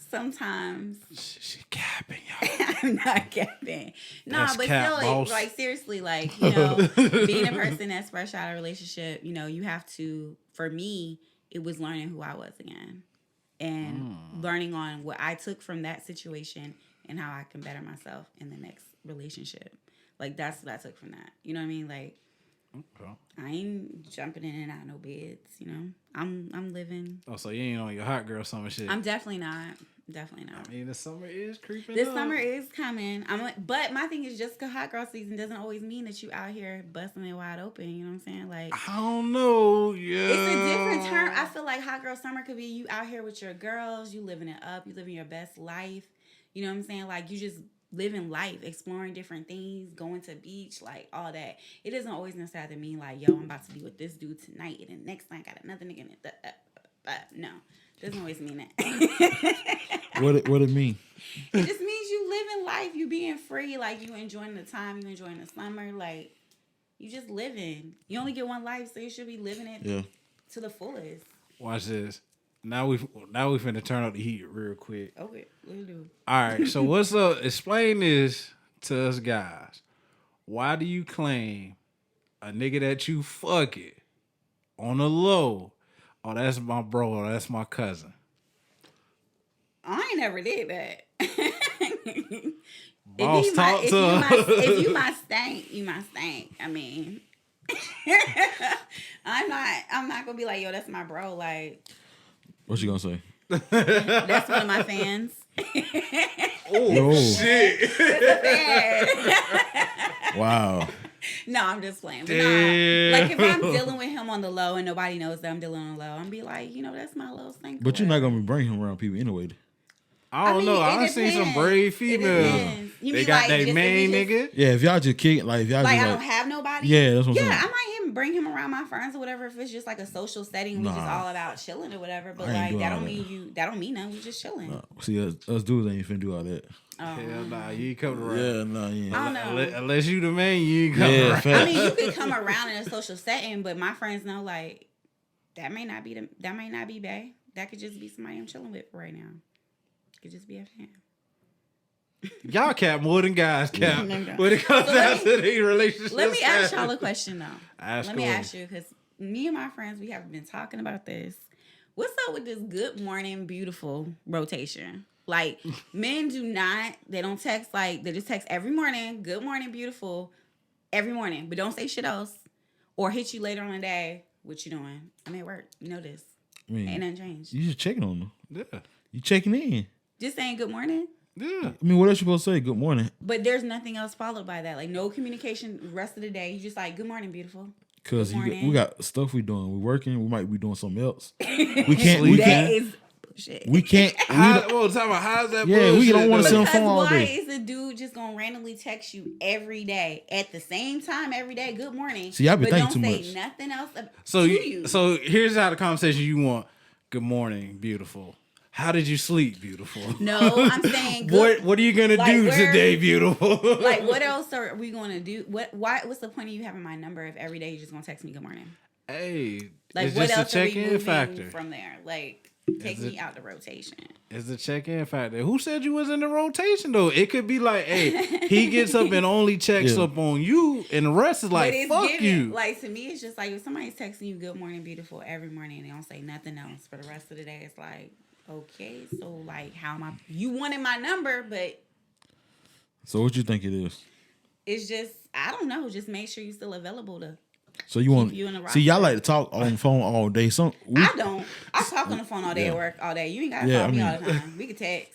sometimes She capping, y'all. I'm not capping. Nah, That's but cap, still, boss. like seriously, like, you know, being a person that's fresh out of a relationship, you know, you have to. For me, it was learning who I was again, and learning on what I took from that situation and how I can better myself in the next relationship. Like that's what I took from that. You know what I mean? Like, Okay. I ain't jumping in and out of no beds. You know, I'm living. Oh, so you ain't on your hot girl summer shit. I'm definitely not. Definitely not. I mean, the summer is creeping This up. summer is coming. But my thing is just because hot girl season doesn't always mean that you out here busting it wide open. You know what I'm saying? Like, I don't know. Yeah. it's a different term. I feel like hot girl summer could be you out here with your girls, you living it up, you living your best life. You know what I'm saying? Like, you just living life, exploring different things, going to beach, like all that. It doesn't always necessarily mean like, yo, I'm about to be with this dude tonight, and then next night I got another nigga in it. No, doesn't always mean that. What it mean? It just means you living life, you being free, like you enjoying the time, you enjoying the summer, like you just living. You only get one life, so you should be living it to the fullest. Watch this. Now we finna turn up the heat real quick. Okay, we'll do. All right. So what's up? Explain this to us guys. Why do you claim a nigga that you fuck it on the low? Oh, that's my bro. Or that's my cousin. I ain't never did that. Boss, if you my stank, you my stank. I mean, I'm not gonna be like, yo, that's my bro. Like, What you gonna say? that's one of my fans. Oh shit! Wow. No, I'm just playing. But nah, like if I'm dealing with him on the low and nobody knows that I'm dealing on the low, I'm be like, that's my little stank. But you're not gonna be bringing him around people anyway. I don't know. I seen some brave females. They got their main nigga. Yeah, if y'all just kick, like if y'all like just, I don't have nobody. Yeah, that's what I'm saying. I might even bring him around my friends or whatever if it's just like a social setting. We just all about chilling or whatever. But like that don't mean nothing. We just chilling. Nah. See, us dudes ain't finna do all that. Hell nah, you ain't coming around. Yeah, nah, yeah. I don't know. Unless you the man, you ain't coming around. I mean, you could come around in a social setting, but my friends know like that may not be bae. That could just be somebody I'm chilling with right now. It could just be a fan. Y'all cap more than guys cap No. when it comes down to the relationship. Let me ask y'all a question though. Ask you because me and my friends we have been talking about this. What's up with this good morning beautiful rotation? Like men they don't text like they just text every morning, good morning beautiful, every morning, but don't say shit else or hit you later on the day. What you doing? I'm at work. You know this. I mean, ain't nothing changed. You just checking on them. Yeah. You checking in. Just saying good morning. Yeah. I mean, what else you supposed to say? Good morning. But there's nothing else followed by that. Like no communication the rest of the day. You just like, good morning, beautiful. Cause we got stuff we doing. We working. We might be doing something else. We can't. We can't. Talking about how's that? Yeah, we don't want to sit on the phone all day. Why is a dude just gonna randomly text you every day at the same time every day? Good morning. See, I be thinking too much. Don't say nothing else. So here's how the conversation you want. Good morning, beautiful. How did you sleep, beautiful? No, I'm saying good. What are you gonna do today, beautiful? Like what else are we gonna do? What's the point of you having my number if every day you're just gonna text me good morning? Hey, like it's what just else a are we check-in moving factor from there? Like take me out the rotation. It's the check-in factor. Who said you was in the rotation though? It could be like, hey, he gets up and only checks up on you, and the rest is like, fuck you. Like to me, it's just like if somebody's texting you good morning, beautiful every morning, and they don't say nothing else for the rest of the day. It's like, okay, so like, how am I? You wanted my number, but so what you think it is? It's just I don't know. Just make sure you're still available to. So you want see y'all like to talk on the phone all day. I don't. I talk on the phone all day at work all day. You ain't gotta call me all the time. We can text.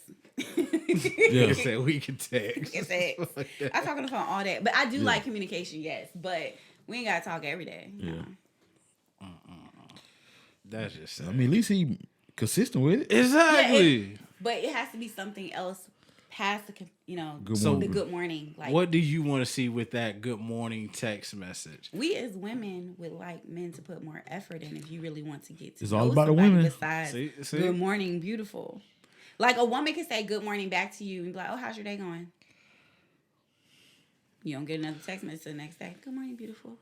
Yeah, we can text. I talk on the phone all day, but I do like communication. Yes, but we ain't gotta talk every day. Yeah. No. That's just sad. I mean, at least he consistent with it. Exactly. But it has to be something else past the the good morning. Like, what do you want to see with that good morning text message? We as women would like men to put more effort in if you really want to get to it's know all about the somebody women. besides see? Good morning, beautiful. Like a woman can say good morning back to you and be like, oh, how's your day going? You don't get another text message the next day. Good morning, beautiful.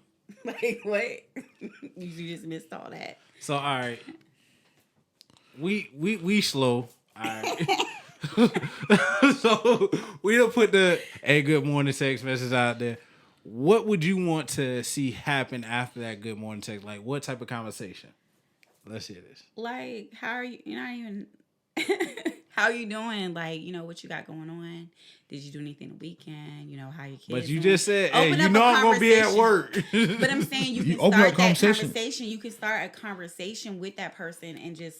Like what? You just missed all that. So all right. We slow. All right. So we don't put the good morning text message out there. What would you want to see happen after that good morning text? Like what type of conversation? Let's hear this. Like, how are you? You're not even. How are you doing? Like, what you got going on? Did you do anything the weekend? How your kids? But you doing? just said, hey, I'm gonna be at work. But I'm saying you can open start up that conversation. You can start a conversation with that person and just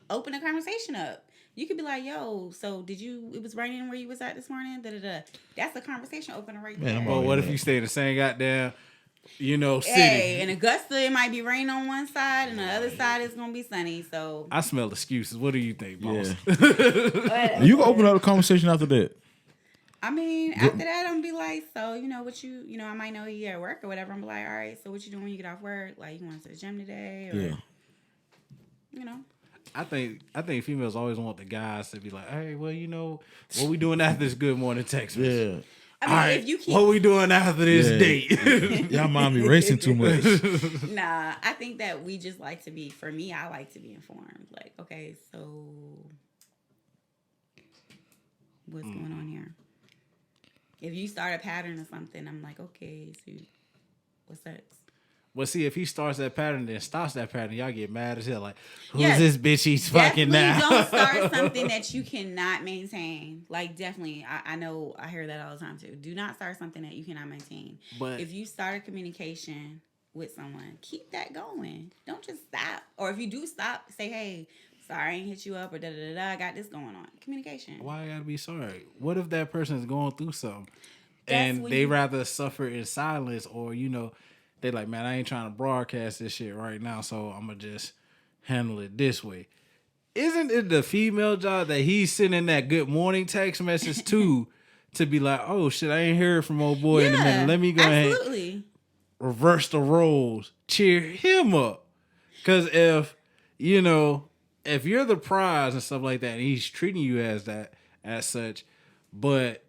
open a conversation up. You could be like, yo, so it was raining where you was at this morning? Da-da-da. That's a conversation opener right there. But what if you stay in the same goddamn, city? Hey, in Augusta, it might be rain on one side and the other side is going to be sunny. So I smell excuses. What do you think, boss? Yeah. You can open up a conversation after that. I mean, after that, I'm going to be like, so, what I might know you at work or whatever. I'm like, all right, so what you doing when you get off work? Like, you want to the gym today? Or, you know. I think females always want the guys to be like, hey, well, you know, what we doing after this good morning text message? Yeah. I mean, All right, if you keep, what we doing after this date? Y'all mind me racing too much. nah, I think that we just like to be. For me, I like to be informed. Like, okay, so what's going on here? If you start a pattern or something, I'm like, okay, so what's that? Well, see, if he starts that pattern, then stops that pattern, y'all get mad as hell. Like, who's Yes, this bitch he's fucking now? Don't start something that you cannot maintain. Like, definitely, I know I hear that all the time too. Do not start something that you cannot maintain. But if you start a communication with someone, keep that going. Don't just stop. Or if you do stop, say, hey, sorry I ain't hit you up, or da-da-da-da, I got this going on. Communication. why I gotta be sorry? What if that person is going through something and they rather suffer in silence, or, you know, they like, man, I ain't trying to broadcast this shit right now, so I'm going to just handle it this way. Isn't it the female job that he's sending that good morning text message to be like, oh, shit, I ain't heard from old boy in a minute. Let me go ahead and reverse the roles. Cheer him up. Because if, you know, if you're the prize and stuff like that, and he's treating you as that, as such, but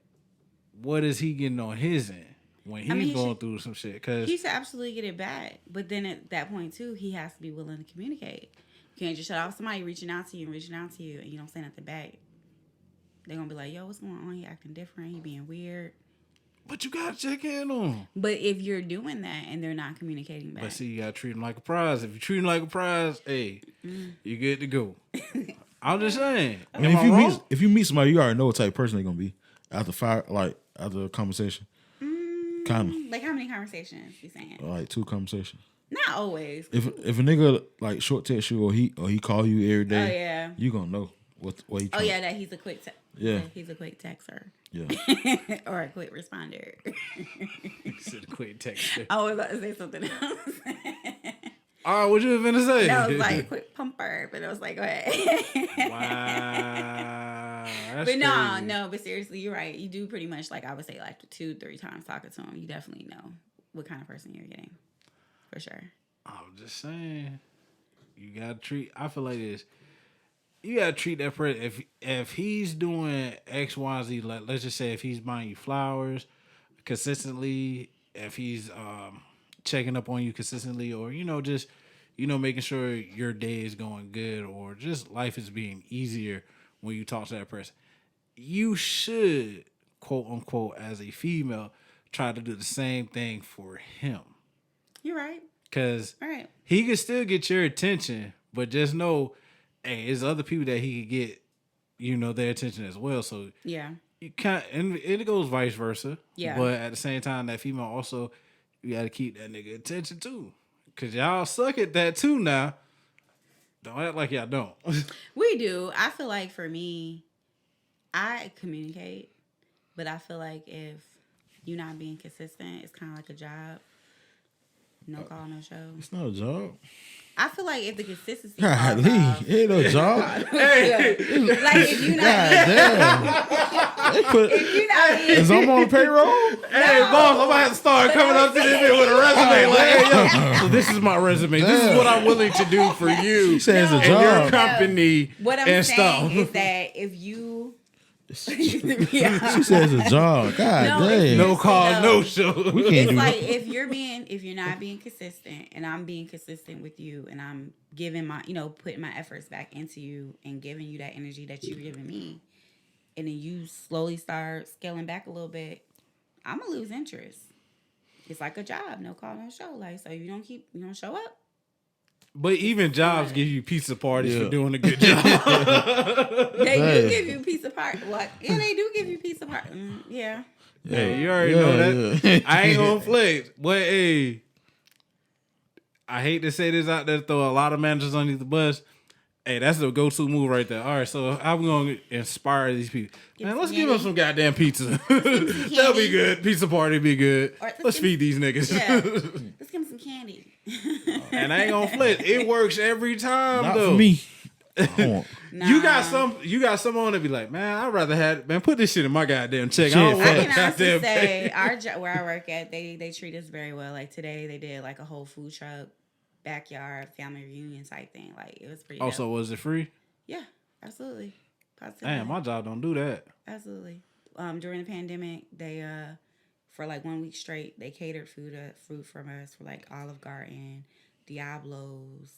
what is he getting on his end? When he's going through some shit, because he should absolutely get it back, but then at that point too, he has to be willing to communicate. You can't just shut off somebody reaching out to you, and you don't say nothing back. They're gonna be like, "Yo, what's going on? He acting different. He being weird." But you gotta check in on him. But if you're doing that and they're not communicating back, but see, you gotta treat him like a prize. If you treat him like a prize, hey, you good to go. I'm just saying. I mean, if you meet somebody, you already know what type of person they're gonna be after a conversation. Kind of. Like, how many conversations you saying? Like 2 conversations. Not always. If a nigga like short text you or he call you every day, oh yeah, you gonna know what he. Oh yeah, that he's a quick. He's a quick texter. Yeah. Or a quick responder. He's a quick texter. I was about to say something else. All right, what you was finna say? That was like a quick pumper, but I was like, go ahead. Wow. That's but crazy. no, but seriously, you're right. You do pretty much, like I would say, like 2-3 times talking to him. You definitely know what kind of person you're getting. For sure. I'm just saying, you gotta treat. I feel like this. You gotta treat that person. If he's doing X, Y, Z, like let's just say if he's buying you flowers consistently, if he's checking up on you consistently, or just making sure your day is going good, or just life is being easier when you talk to that person, you should, quote unquote, as a female, try to do the same thing for him. You're right. Because he can still get your attention, but just know, hey, there's other people that he could get, their attention as well. So yeah, you can't, and it goes vice versa. Yeah. But at the same time, that female also, you got to keep that nigga attention too. Because y'all suck at that too now. Don't act like y'all don't. We do. I feel like for me, I communicate, but I feel like if you're not being consistent, it's kind of like a job. No call, no show. It's not a job. I feel like if the consistency, Golly, it ain't no job. Hey, like if you not, if you not, is I'm on the payroll? Hey, boss, I'm gonna have to start coming up to this bit with a resume. Like, hey, yo, so this is my resume. This is what I'm willing to do for you. She says a and job. your company. What I'm and saying stuff. is that if you, She says a job. God damn. No call, no show. We can't it's do like that. if you're not being consistent, and I'm being consistent with you, and I'm giving my, putting my efforts back into you and giving you that energy that you're giving me, and then you slowly start scaling back a little bit, I'm gonna lose interest. It's like a job, no call, no show. Like, so you don't show up. But even jobs give you pizza parties for doing a good job. They do give you pizza party. What? Yeah, they do give you pizza party. Yeah. Hey, you already know that. Yeah. I ain't gonna flex. But hey, I hate to say this out there, throw a lot of managers underneath the bus. Hey, that's the go-to move right there. All right, so how we gonna inspire these people? Man, let's give them some goddamn pizza. That'll be good. Pizza party be good. Let's feed these niggas. Yeah. Let's give them some candy. And I ain't gonna flex. It works every time. Not though. for me. Nah. You got some on to be like, man, I'd rather have, man, put this shit in my goddamn check. Shit, I don't want I to can honestly goddamn say pay. where I work at, they treat us very well. Like today, they did like a whole food truck backyard family reunion type thing. Like it was pretty. Oh, dope. so was it free? Yeah, absolutely. Positively. Damn, my job don't do that. Absolutely. During the pandemic, they for like 1 week straight, they catered food from us for like Olive Garden, Diablo's,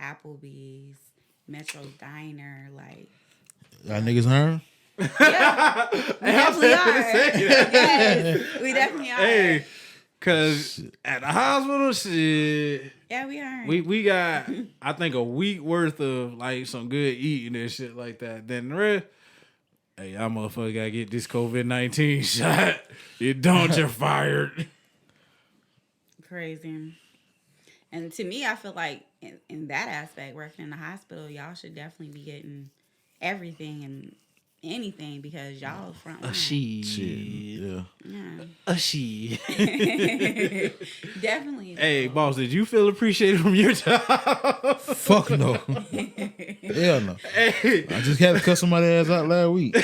Applebee's, Metro Diner, like. Y'all niggas hiring? Yeah, we definitely are. Yes, we definitely are. Hey, cause at the hospital, shit. Yeah, we are. We got I think a week worth of like some good eating and shit like that. Then the rest, hey, y'all motherfucker gotta get this COVID-19 shot. You don't, you're fired. Crazy. And to me, I feel like in that aspect, working in the hospital, y'all should definitely be getting everything and anything because y'all front line. Yeah. She. Definitely. Hey, boss, did you feel appreciated from your job? Fuck no. Hell no. Hey. I just had to cut somebody's ass out last week. Oh,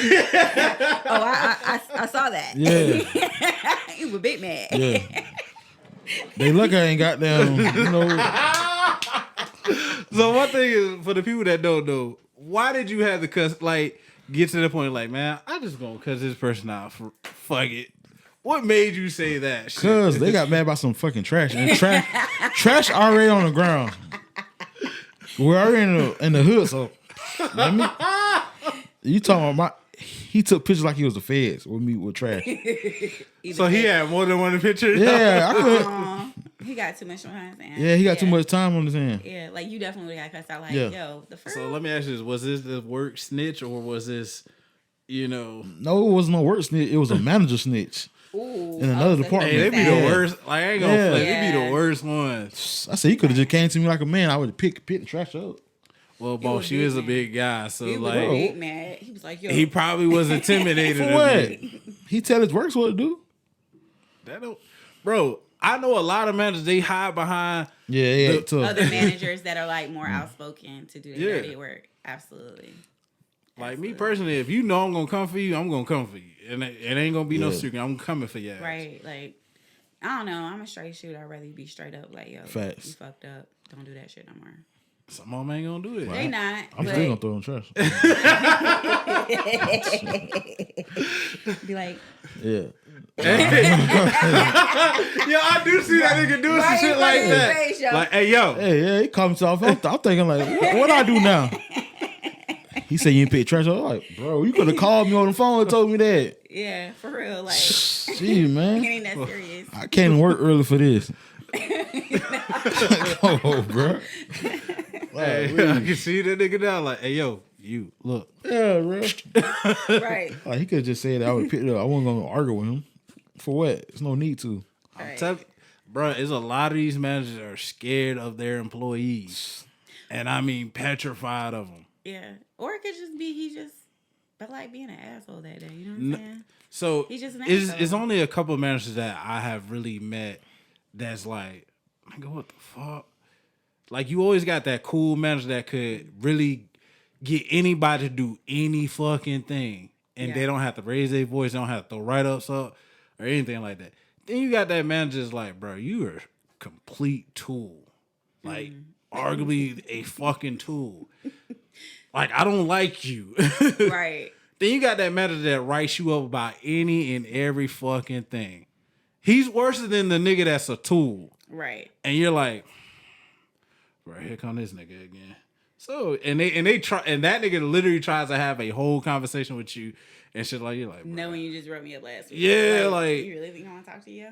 I saw that. Yeah. You were big mad. Yeah. They look I ain't got them, So one thing is, for the people that don't know, why did you have to cuss, like, get to the point like, man, I just gonna cuss this person out for fuck it. What made you say that shit? Cause they got mad about some fucking trash. And trash already on the ground. We're already in the hood, so let me. You talking about he took pictures like he was the feds with me with trash. So he had more than one picture? Yeah, I could. He got too much on his hands. Yeah, he got too much time on his hand. Yeah, like you definitely got cussed out. Like, Yeah. yo, the first. So let me ask you this. Was this the work snitch or was this, No, it wasn't no work snitch. It was a manager snitch. Ooh, in another so department. Hey, they be Yeah. the worst. Like, I ain't gonna Yeah. play. They be the worst ones. I said he could have just came to me like a man. I would have picked the trash up. Well, boss, was you big, is a man. big guy. So, He was like, big mad. He was like, yo. he probably was intimidated. For a what? bit. He tell his works what to do. That don't, bro, I know a lot of managers, they hide behind. Yeah, The- tough. other managers that are like more outspoken to do their Yeah. dirty work. Absolutely. Like, me personally, if you know I'm going to come for you, I'm going to come for you. And it ain't going to be no Yeah. secret. I'm coming for you. Right. Like, I don't know. I'm a straight shooter. I'd rather you be straight up. Like, yo, Facts. you fucked up. Don't do that shit no more. Some of them ain't going to do it. They not. I'm but still gonna throw in trash. be like, Yeah. Yo, I do see that nigga doing some Right shit in like front of his that. face, yo. Like, hey, yo. Hey, yeah, he called me off. I'm thinking like, what I do now? He said you ain't paid trash. I was like, bro, you could have called me on the phone and told me that. yeah, for real. Like, Gee, it man, ain't that serious. I came to work early for this. Oh, bro. Hey, I can see that nigga now. Like, hey, yo, you, look. Yeah, bro. Right. Like, he could have just said that I would pick it up. I wasn't gonna argue with him. For what? There's no need to. Right. Bro, there's a lot of these managers that are scared of their employees. And I mean petrified of them. Yeah. Or it could just be he just but like being an asshole that day. You know what I'm saying? So He's just an it's asshole. only a couple of managers that I have really met that's like, nigga, what the fuck? Like, you always got that cool manager that could really get anybody to do any fucking thing. And Yeah. they don't have to raise their voice. They don't have to throw write-ups up or anything like that. Then you got that manager that's like, bro, you are a complete tool. Like, arguably a fucking tool. Like, I don't like you. Right. Then you got that manager that writes you up about any and every fucking thing. He's worse than the nigga that's a tool. Right. And you're like, bro, here come this nigga again. So, and they try, and that nigga literally tries to have a whole conversation with you and shit like, you're like, bro, Knowing you just wrote me up last week. Yeah, like- you really think I want to talk to you?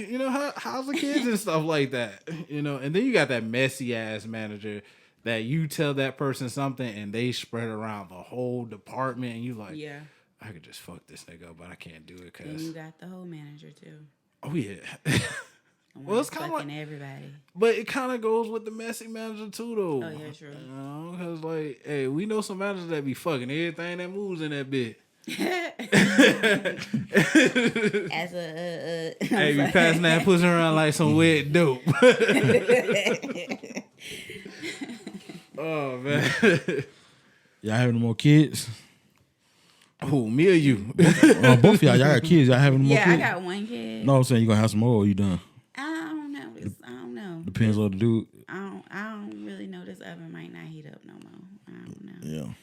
you know, how's the kids and stuff like that, you know? And then you got that messy ass manager that you tell that person something and they spread around the whole department and you like, Yeah. I could just fuck this nigga up, but I can't do it Then because, you got the whole manager too. oh yeah. Well, it's kinda fucking everybody. But it kind of goes with the messy manager too, though. Oh, yeah, true. You know, because like, hey, we know some managers that be fucking everything that moves in that bit. As a Hey, be passing that pussy around like some wet dope. Oh man. Y'all having no more kids? Who, me or you? Both of y'all got kids. Y'all having no more yeah, I kids? got one kid. No, I'm saying you gonna have some more or you done? I don't know. I don't know. Depends on the dude. I don't really know. This oven might not heat up no more. I don't know. Yeah.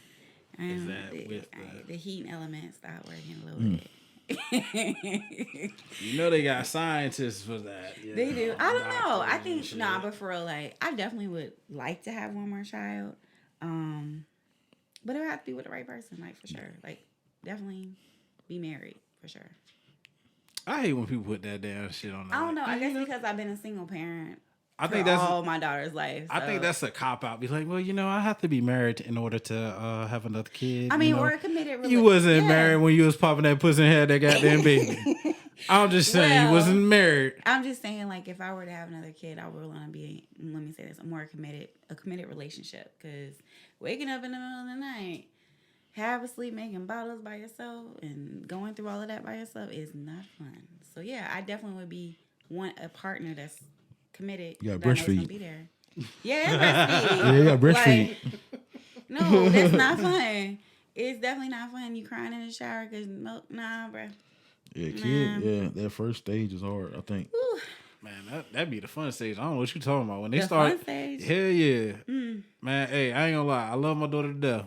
Is that with the heating element start working a little bit. You know they got scientists for that. They do. I don't know. I doctors and think shit. but for real, like I definitely would like to have one more child. But it would have to be with the right person, like for sure. Like definitely be married for sure. I hate when people put that damn shit on. I don't know. I guess because I've been a single parent. I think for that's all my daughter's life. I think that's a cop out. Be like, well, I have to be married in order to have another kid. I mean, you know? or a committed relationship. You wasn't married when you was popping that pussy and had that goddamn baby. I'm just saying you wasn't married. I'm just saying, like, if I were to have another kid, I would want to be, let me say this, a committed relationship. Because waking up in the middle of the night, half asleep, making bottles by yourself, and going through all of that by yourself is not fun. So, yeah, I definitely would want a partner that's committed. You got that I know is breastfeed. gonna be there. Yeah, it's breastfeed. Yeah, you got breastfeed. No, that's not fun. It's definitely not fun. You crying in the shower because milk, nah, bro. Yeah, kid. Yeah, that first stage is hard, I think. Whew. Man, that'd be the fun stage. I don't know what you talking about. When they The start, fun stage? hell yeah. Man, hey, I ain't gonna lie. I love my daughter to death.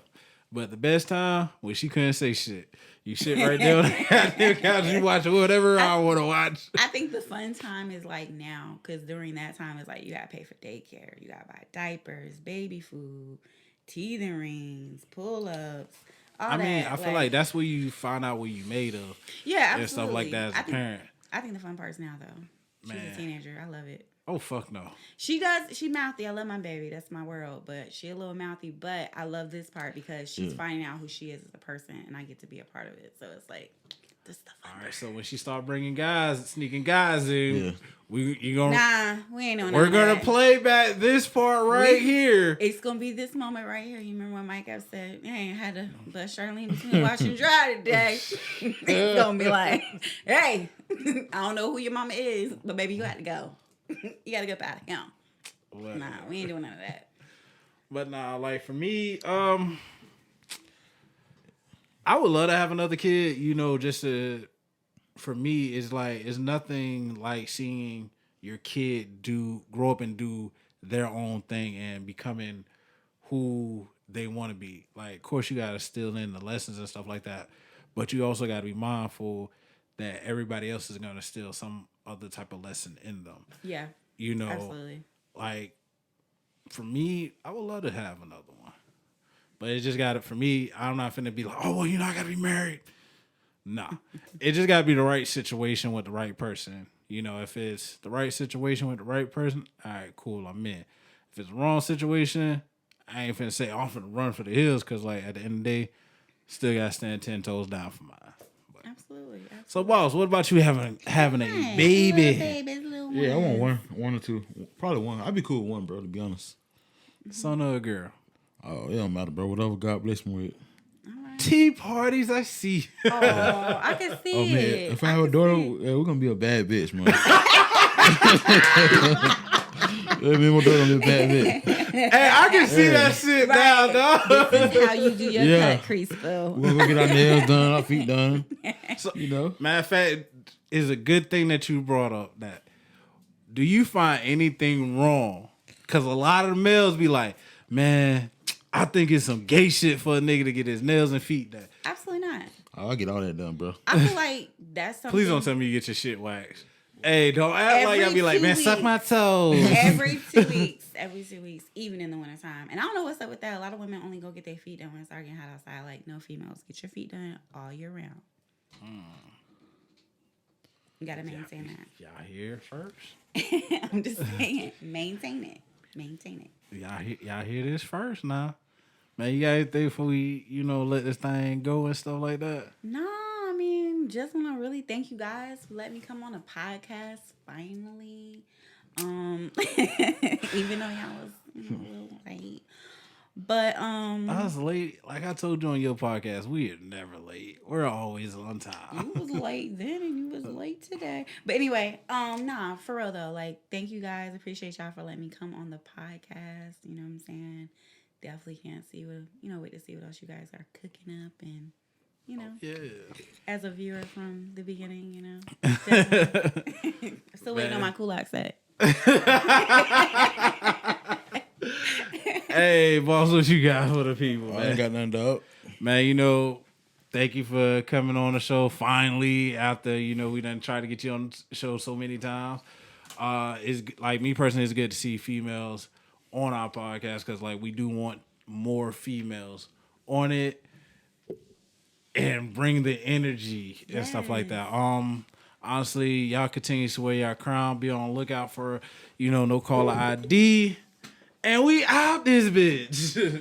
But the best time when she couldn't say shit. You sit right there on the goddamn couch, you watch whatever I want to watch. I think the fun time is like now, because during that time it's like you gotta pay for daycare, you gotta buy diapers, baby food, teething rings, pull-ups, all that. I feel like that's where you find out what you made of. Yeah, absolutely. And stuff like that as a parent. I think the fun part's now though. She's Man. a teenager. I love it. Oh, fuck no. She mouthy. I love my baby. That's my world. But she a little mouthy. But I love this part because she's finding out who she is as a person, and I get to be a part of it. So it's like, this is the fun part. All right, so when she start bringing sneaking guys in, we gonna Nah, we ain't doing we're gonna that. play back this part here. It's gonna be this moment right here. You remember when Mike F said, "I ain't had to bust Charlene between wash and dry today." It's gonna be like, "Hey, I don't know who your mama is, but baby, you got to go. You got to go out of him." Whatever. Nah, we ain't doing none of that. But nah, like for me, I would love to have another kid. For me, it's nothing like seeing your kid grow up and do their own thing and becoming who they want to be. Like, of course, you got to still in the lessons and stuff like that, but you also got to be mindful that everybody else is going to steal some other type of lesson in them. Yeah, absolutely. Like, for me, I would love to have another one. But it just got to, for me, I'm not finna be like, oh, well, I got to be married. Nah. It just got to be the right situation with the right person. If it's the right situation with the right person, all right, cool, I'm in. If it's the wrong situation, I ain't finna say, I'm finna run for the hills, because, like, at the end of the day, still got to stand 10 toes down for mine. Absolutely. So, boss, what about you having a baby? Yeah, I want one or two. Probably one. I'd be cool with one, bro, to be honest. Son or a girl? Oh, it don't matter, bro. Whatever God bless me with. Tea parties, I see. Oh, I can see Oh, man. it. If I have a daughter, we're going to be a bad bitch, man. Me and my daughter going to be a bad bitch. Hey, I can see that shit now, dog. This is how you do your cut crease, Phil. We're going to go get our nails done, our feet done. So, Matter of fact, it's a good thing that you brought up that. Do you find anything wrong? Because a lot of the males be like, man, I think it's some gay shit for a nigga to get his nails and feet done. Absolutely not. Oh, I'll get all that done, bro. I feel like that's something. Please don't tell me you get your shit waxed. Hey, don't act like I'll be like, man, suck my toes. Every 2 weeks, even in the wintertime. And I don't know what's up with that. A lot of women only go get their feet done when it starts getting hot outside. Like, no, females, get your feet done all year round. You gotta maintain that. Y'all hear it first? I'm just saying, maintain it. Y'all hear this first now. Man, you got anything before we, let this thing go and stuff like that? No, I mean, just want to really thank you guys for letting me come on a podcast finally. Even though y'all was a little late. But I was late. Like I told you on your podcast, we are never late. We're always on time. You was late then and you was late today. But anyway, nah, for real though. Like, thank you guys. Appreciate y'all for letting me come on the podcast. You know what I'm saying? Definitely can't see wait to see what else you guys are cooking up and as a viewer from the beginning, still waiting on my kulak set. Hey, boss, what you got for the people, I man? ain't got nothing to up. Man, you know, thank you for coming on the show finally after, you know, we done tried to get you on the show so many times. It's like me personally, it's good to see females on our podcast because like we do want more females on it and bring the energy and stuff like that. Honestly, y'all continue to wear your crown. Be on the lookout for, you know, no caller ID. And we out this bitch.